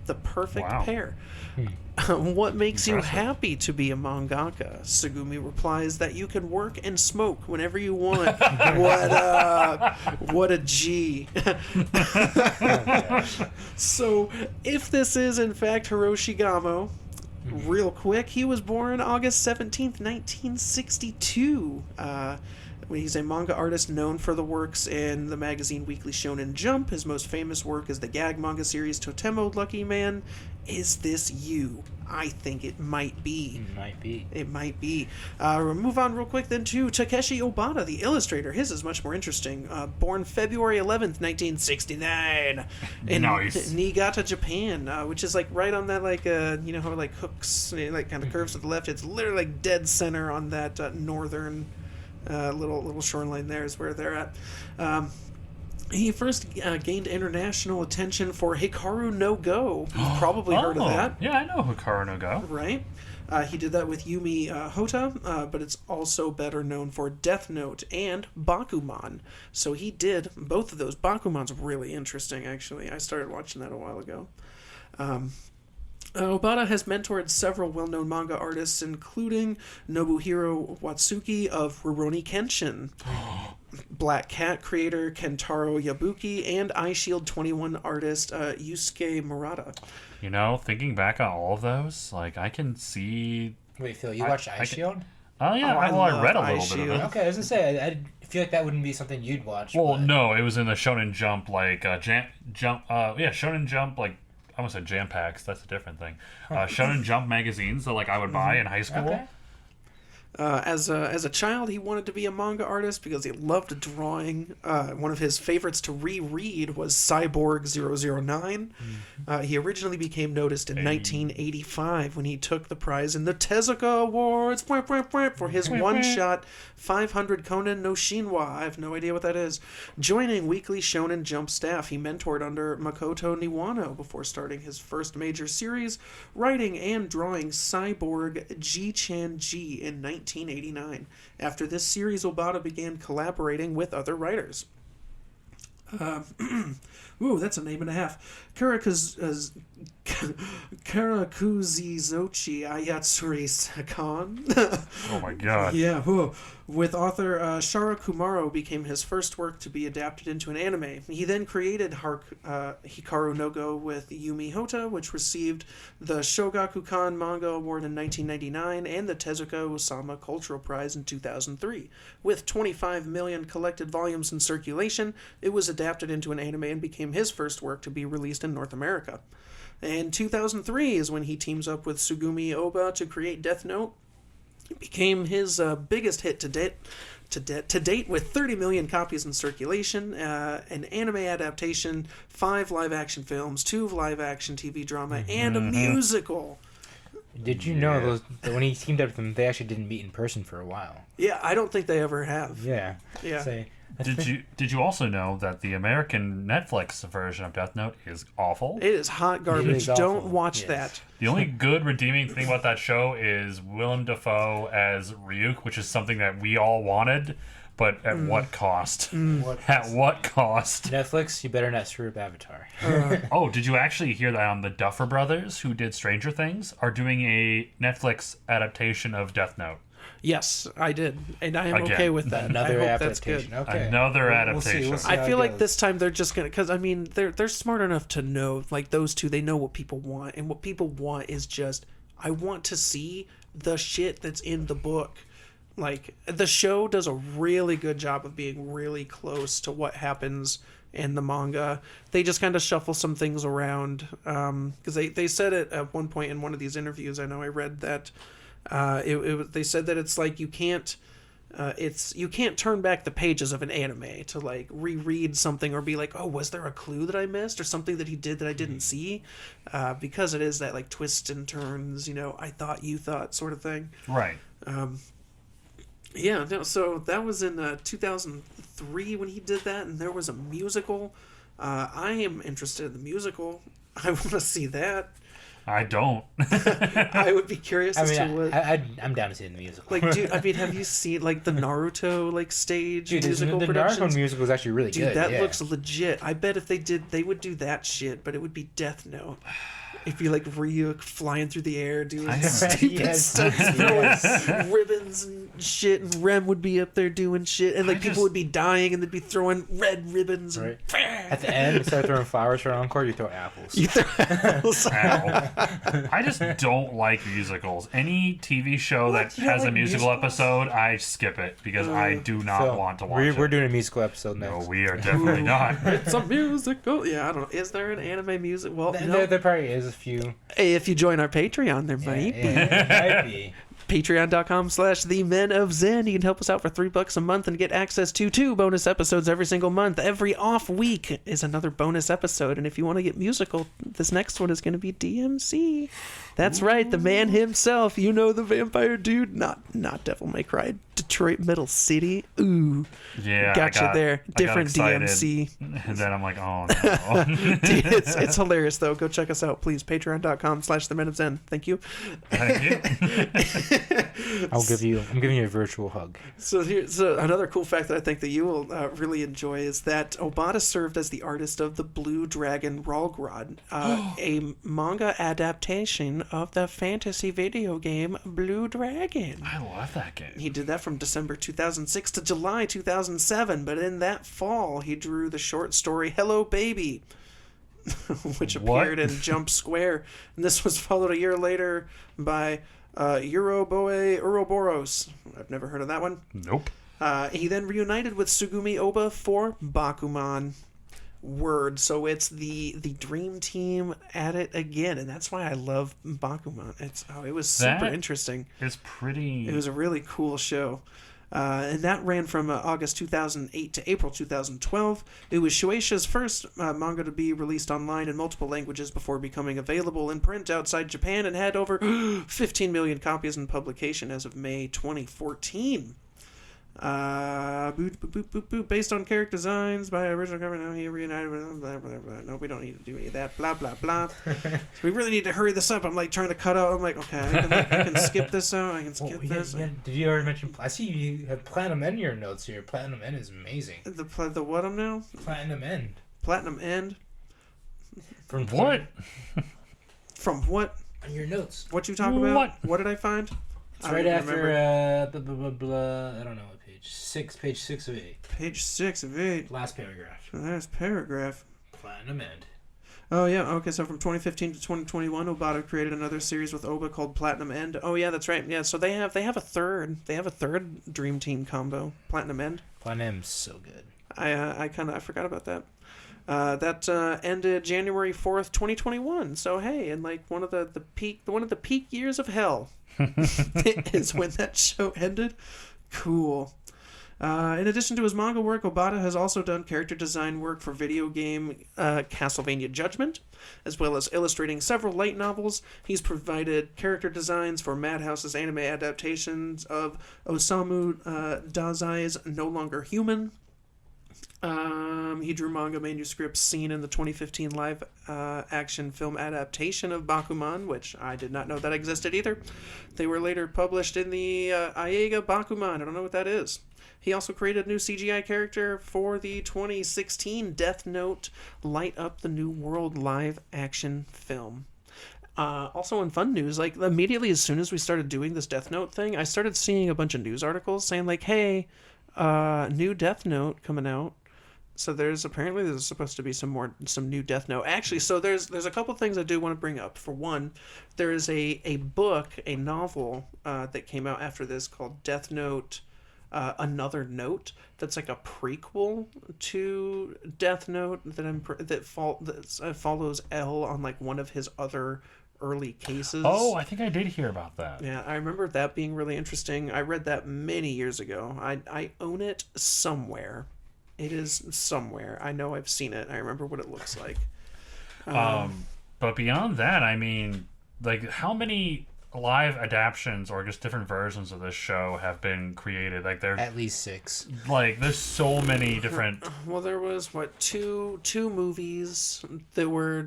The perfect pair. What makes you happy to be a mangaka? Sugumi replies that you can work and smoke whenever you want. What a G. So, if this is in fact Hiroshi Gamo, real quick, he was born August 17th, 1962. He's a manga artist known for the works in the magazine Weekly Shonen Jump. His most famous work is the gag manga series Totemo Lucky Man. Is this you? I think it might be. It might be. We'll move on real quick then to Takeshi Obata, the illustrator. His is much more interesting. Born February 11th, 1969 in Niigata, Japan, which is right on that you know how hooks kind of curves to the left. It's literally dead center on that northern little shoreline there is where they're at. He first gained international attention for Hikaru no Go. You've probably heard of that. Yeah, I know Hikaru no Go. Right. He did that with Yumi Hota, but it's also better known for Death Note and Bakuman. So he did both of those. Bakuman's really interesting, actually. I started watching that a while ago. Obata has mentored several well-known manga artists, including Nobuhiro Watsuki of Rurouni Kenshin, Black Cat creator Kentaro Yabuki, and Eyeshield 21 artist Yusuke Murata. Thinking back on all of those, I can see... Wait, Phil, you watched Eyeshield? Oh, yeah. I read a little bit of it. Okay, I was going to say, I feel like that wouldn't be something you'd watch. Well, no, it was in the Shonen Jump, Shonen Jump, I almost said Jam Packs. That's a different thing. Shonen Jump magazines that I would buy in high school. Okay. As a child, he wanted to be a manga artist because he loved drawing. One of his favorites to reread was Cyborg 009. He originally became noticed in 1985 when he took the prize in the Tezuka Awards for his one-shot 500 Konen no Shinwa. I have no idea what that is. Joining Weekly Shonen Jump staff, he mentored under Makoto Niwano before starting his first major series, writing and drawing Cyborg G-Chan G in 1989. After this series, Obata began collaborating with other writers. Ooh, that's a name and a half. Karakuzizochi Ayatsuri Sakan. Oh my god. Yeah, whoa. With author Shara Kumaro became his first work to be adapted into an anime. He then created Hikaru no Go with Yumi Hota, which received the Shogakukan Manga Award in 1999 and the Tezuka Osama Cultural Prize in 2003. With 25 million collected volumes in circulation, it was adapted into an anime and became his first work to be released in North America. And 2003 is when he teams up with Sugumi Oba to create Death Note. It became his biggest hit to date with 30 million copies in circulation, an anime adaptation, 5 live-action films, 2 live-action TV drama, and a musical. Did you know that when he teamed up with them, they actually didn't meet in person for a while? Yeah, I don't think they ever have. Yeah. Yeah. Did you also know that the American Netflix version of Death Note is awful? It is hot garbage. Don't watch that. The only good redeeming thing about that show is Willem Dafoe as Ryuk, which is something that we all wanted, but at what cost? At what cost? Netflix, you better not screw up Avatar. Oh, did you actually hear that the Duffer Brothers, who did Stranger Things, are doing a Netflix adaptation of Death Note? Yes, I did, and I am okay with that. Another I hope adaptation. That's good. Okay. Another adaptation. We'll see I feel like this time they're just gonna, because I mean they're smart enough to know, like those two, they know what people want, and what people want is just, I want to see the shit that's in the book. Like, the show does a really good job of being really close to what happens in the manga. They just kind of shuffle some things around, because they said it at one point in one of these interviews. I know I read that. They said that it's like you can't turn back the pages of an anime to like reread something or be like, oh, was there a clue that I missed or something that he did that I didn't see, because it is that like twists and turns, I thought you thought sort of thing. Right. Yeah, no, so that was in 2003 when he did that, and there was a musical. I am interested in the musical. I want to see that. I don't. I would be curious as to what... I'm down to see the musical. Like, dude, I mean, have you seen, like, the Naruto, like, stage musical the productions? Naruto musical was actually really good. Dude, that looks legit. I bet if they would do that shit, but it would be Death Note. It'd be like Ryuk flying through the air doing stupid stuff, throwing ribbons and shit, and Rem would be up there doing shit, and like people would be dying, and they'd be throwing red ribbons. And at the end, instead of throwing flowers for an encore, you throw apples. You throw apples. I just don't like musicals. Any TV show that has a musical episode, I skip it because I do not want to watch it. We're doing a musical episode next. No, we are definitely not. It's a musical. Yeah, I don't know. Is there an anime music? Well, no. There probably is a few. Hey, if you join our Patreon, there might be. It might be. Patreon.com/The Men of Zen. You can help us out for $3 a month and get access to 2 bonus episodes every single month. Every off week is another bonus episode. And if you want to get musical, this next one is going to be DMC. That's right, the man himself. You know, the vampire dude. Not Devil May Cry. Detroit Metal City. Ooh. Yeah. Gotcha there. Different DMC. And then I'm like, oh no. It's hilarious though. Go check us out, please. Patreon.com/The Men of Zen. Thank you. Thank you. I'm giving you a virtual hug. So here's another cool fact that I think that you will really enjoy is that Obata served as the artist of the Blue Dragon Ralgrod, a manga adaptation of the fantasy video game Blue Dragon. I love that game. He did that from December 2006 to July 2007, but in that fall he drew the short story Hello Baby, which appeared in Jump Square, and this was followed a year later by Euroboe Ouroboros. I've never heard of that one. Nope. He then reunited with Sugumi Oba for Bakuman. Word. So it's the dream team at it again, and that's why I love Bakuman. It was super interesting. It was a really cool show. And that ran from August 2008 to April 2012. It was Shueisha's first manga to be released online in multiple languages before becoming available in print outside Japan, and had over 15 million copies in publication as of May 2014. Based on character designs by original cover. Now he reunited with blah, blah, blah. No, we don't need to do any of that. Blah blah blah. So we really need to hurry this up. I'm like trying to cut out. I'm like, okay, I can skip this out. I can skip this. Did you already mention? I see you have Platinum End in your notes here. Platinum End is amazing. The what I'm now? Platinum End. Platinum End. From what? From what? On your notes. What you talking about? What did I find? It's right after blah, blah, blah, blah. I don't know what page. Page 6 of 8. Page 6 of 8. Last paragraph. Last paragraph. Platinum End. Oh yeah, okay. So from 2015 to 2021, Obata created another series with Oba called Platinum End. Oh yeah, that's right. Yeah, so they have a third Dream Team combo, Platinum End. Platinum's so good. I forgot about that. That ended January 4th, 2021. So hey, and like one of the peak years of hell is when that show ended. Cool. In addition to his manga work, Obata has also done character design work for video game Castlevania Judgment, as well as illustrating several light novels. He's provided character designs for Madhouse's anime adaptations of Osamu Dazai's No Longer Human. He drew manga manuscripts seen in the 2015 live action film adaptation of Bakuman, which I did not know that existed either. They were later published in the Aiga Bakuman. I don't know what that is. He also created a new CGI character for the 2016 Death Note Light Up the New World live action film. Also in fun news, like immediately as soon as we started doing this Death Note thing, I started seeing a bunch of news articles saying like, hey, new Death Note coming out. So there's supposed to be some new Death Note. Actually, so there's a couple things I do want to bring up. For one, there is a novel that came out after this called Death Note, Another Note. That's like a prequel to Death Note that follows L on like one of his other early cases. Oh, I think I did hear about that. Yeah, I remember that being really interesting. I read that many years ago. I own it somewhere. It is somewhere. I know I've seen it. I remember what it looks like. But beyond that, I mean, like, how many live adaptions or just different versions of this show have been created? Like, there at least 6. Like, there's so many different. Well, there was two movies that were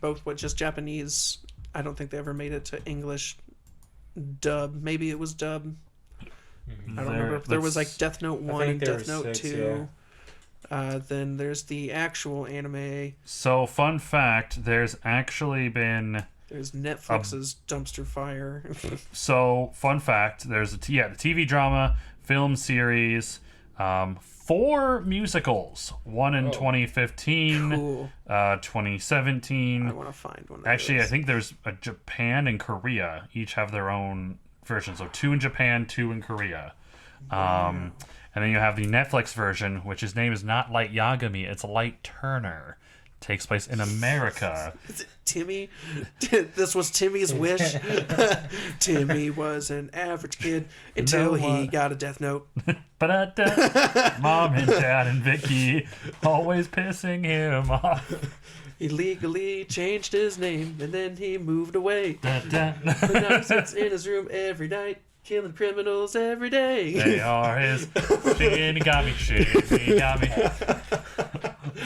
both just Japanese. I don't think they ever made it to English dub. Maybe it was dub. I don't remember. There was like Death Note 1 and Death Note 2. Yeah. Then there's the actual anime. So, fun fact, there's actually been... There's Netflix's Dumpster Fire. So, fun fact, there's the TV drama, film series, 4 musicals. One in 2015, cool. 2017. I want to find one of Actually, those. I think there's a Japan and Korea. Each have their own version. So, 2 in Japan, 2 in Korea. And then you have the Netflix version, which his name is not Light Yagami, it's Light Turner. Takes place in America. Is it Timmy? This was Timmy's wish. Timmy was an average kid until he got a Death Note. Mom and Dad and Vicky always pissing him off. He legally changed his name and then he moved away. But now he sits in his room every night, killing criminals every day. They are his Shinigami.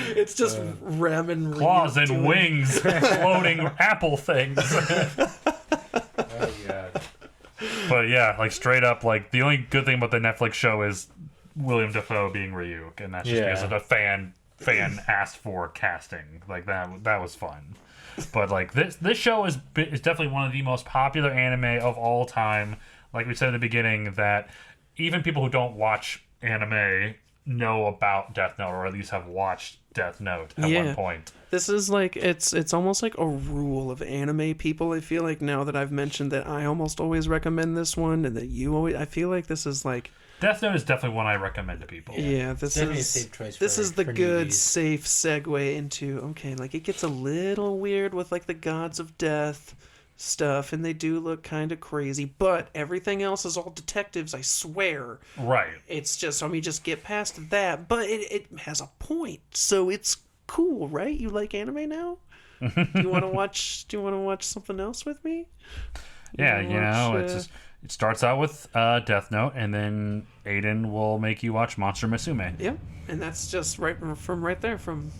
It's just ramen claws and wings floating apple things. Oh god. But yeah, like straight up, like the only good thing about the Netflix show is William Dafoe being Ryuk, and that's just because of the fan asked for casting. Like that was fun. But like this show is definitely one of the most popular anime of all time. Like we said at the beginning, that even people who don't watch anime know about Death Note, or at least have watched Death Note at one point. This is like it's almost like a rule of anime people. I feel like now that I've mentioned that I almost always recommend this one, and that you always. I feel like this is like Death Note is definitely one I recommend to people. Yeah, this definitely is a safe choice. This is the good newbies. safe segue into like it gets a little weird with like the gods of death stuff, and they do look kind of crazy, but everything else is all detectives, I swear. Right. It's just, I mean, just get past that, but it has a point, so it's cool, right? You like anime now? Do you want to watch something else with me? Yeah, it's just It starts out with Death Note, and then Aiden will make you watch Monster Musume. Yep, and that's just right there. From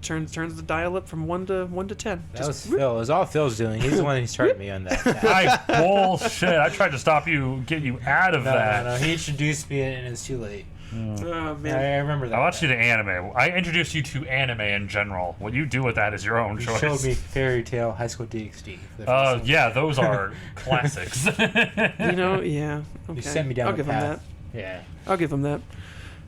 turns the dial up from 1 to 10. That was Phil. It was all Phil's doing. He's the one who started me on that. I bullshit. I tried to stop you, get you out of that. No. He introduced me, and it's too late. Oh man, I remember that. I watched you to anime. I introduced you to anime in general. What you do with that is your own You choice. showed me Fairy Tail, High School DxD. Yeah, those are classics. Yeah. Okay. You sent me down I'll the give path. him that. Yeah. I'll give him that.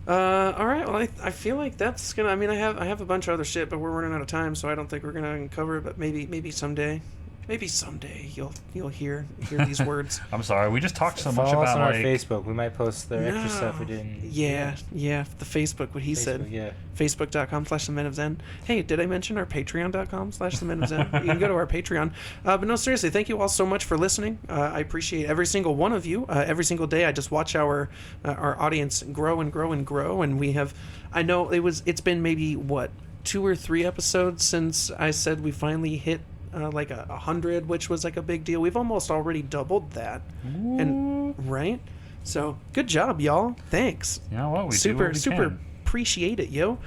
All right. Well, I feel like that's gonna. I mean, I have a bunch of other shit, but we're running out of time, so I don't think we're gonna cover it. But maybe someday. Maybe someday you'll hear these words. I'm sorry, we just talked so much Follow us about on our like Facebook. We might post the extra stuff we didn't. Yeah, the Facebook. What he said. Yeah. Facebook.com/themenofzen. Hey, did I mention our Patreon.com/themenofzen? You can go to our Patreon. But no, seriously, thank you all so much for listening. I appreciate every single one of you. Every single day, I just watch our audience grow and grow and grow, and we have. I know it's been maybe 2 or 3 episodes since I said we finally hit. Like 100, which was like a big deal. We've almost already doubled that, and right. So good job, y'all. Thanks. You know what? We super do what we can. appreciate it, yo.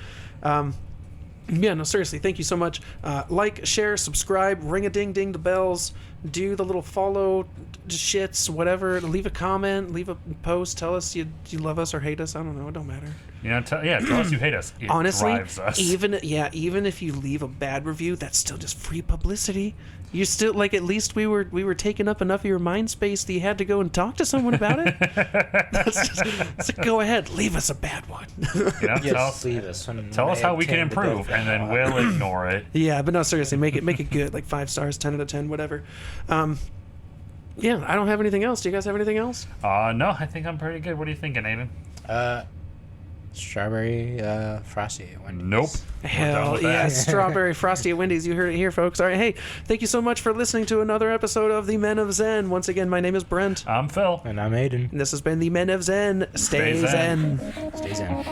Yeah, no, seriously, thank you so much. Like, share, subscribe, ring a ding ding the bells, do the little follow shits, whatever. Leave a comment, leave a post. Tell us you love us or hate us. I don't know. It don't matter. Tell us you hate us. It Honestly, drives us. even if you leave a bad review, that's still just free publicity. You still like at least we were taking up enough of your mind space that you had to go and talk to someone about it. So go ahead, leave us a bad one. Tell us how we can improve, and then we'll ignore it. Yeah, but no, seriously, make it good, like 5 stars, 10 out of 10, whatever. Yeah, I don't have anything else. Do you guys have anything else? No, I think I'm pretty good. What are you thinking, Aiden? Strawberry frosty at Wendy's. Nope. Hell yeah, strawberry frosty at Wendy's. You heard it here, folks. All right, hey, thank you so much for listening to another episode of The Men of Zen. Once again, my name is Brent. I'm Phil. And I'm Aiden. And this has been The Men of Zen. Stay Zen. Stay Zen.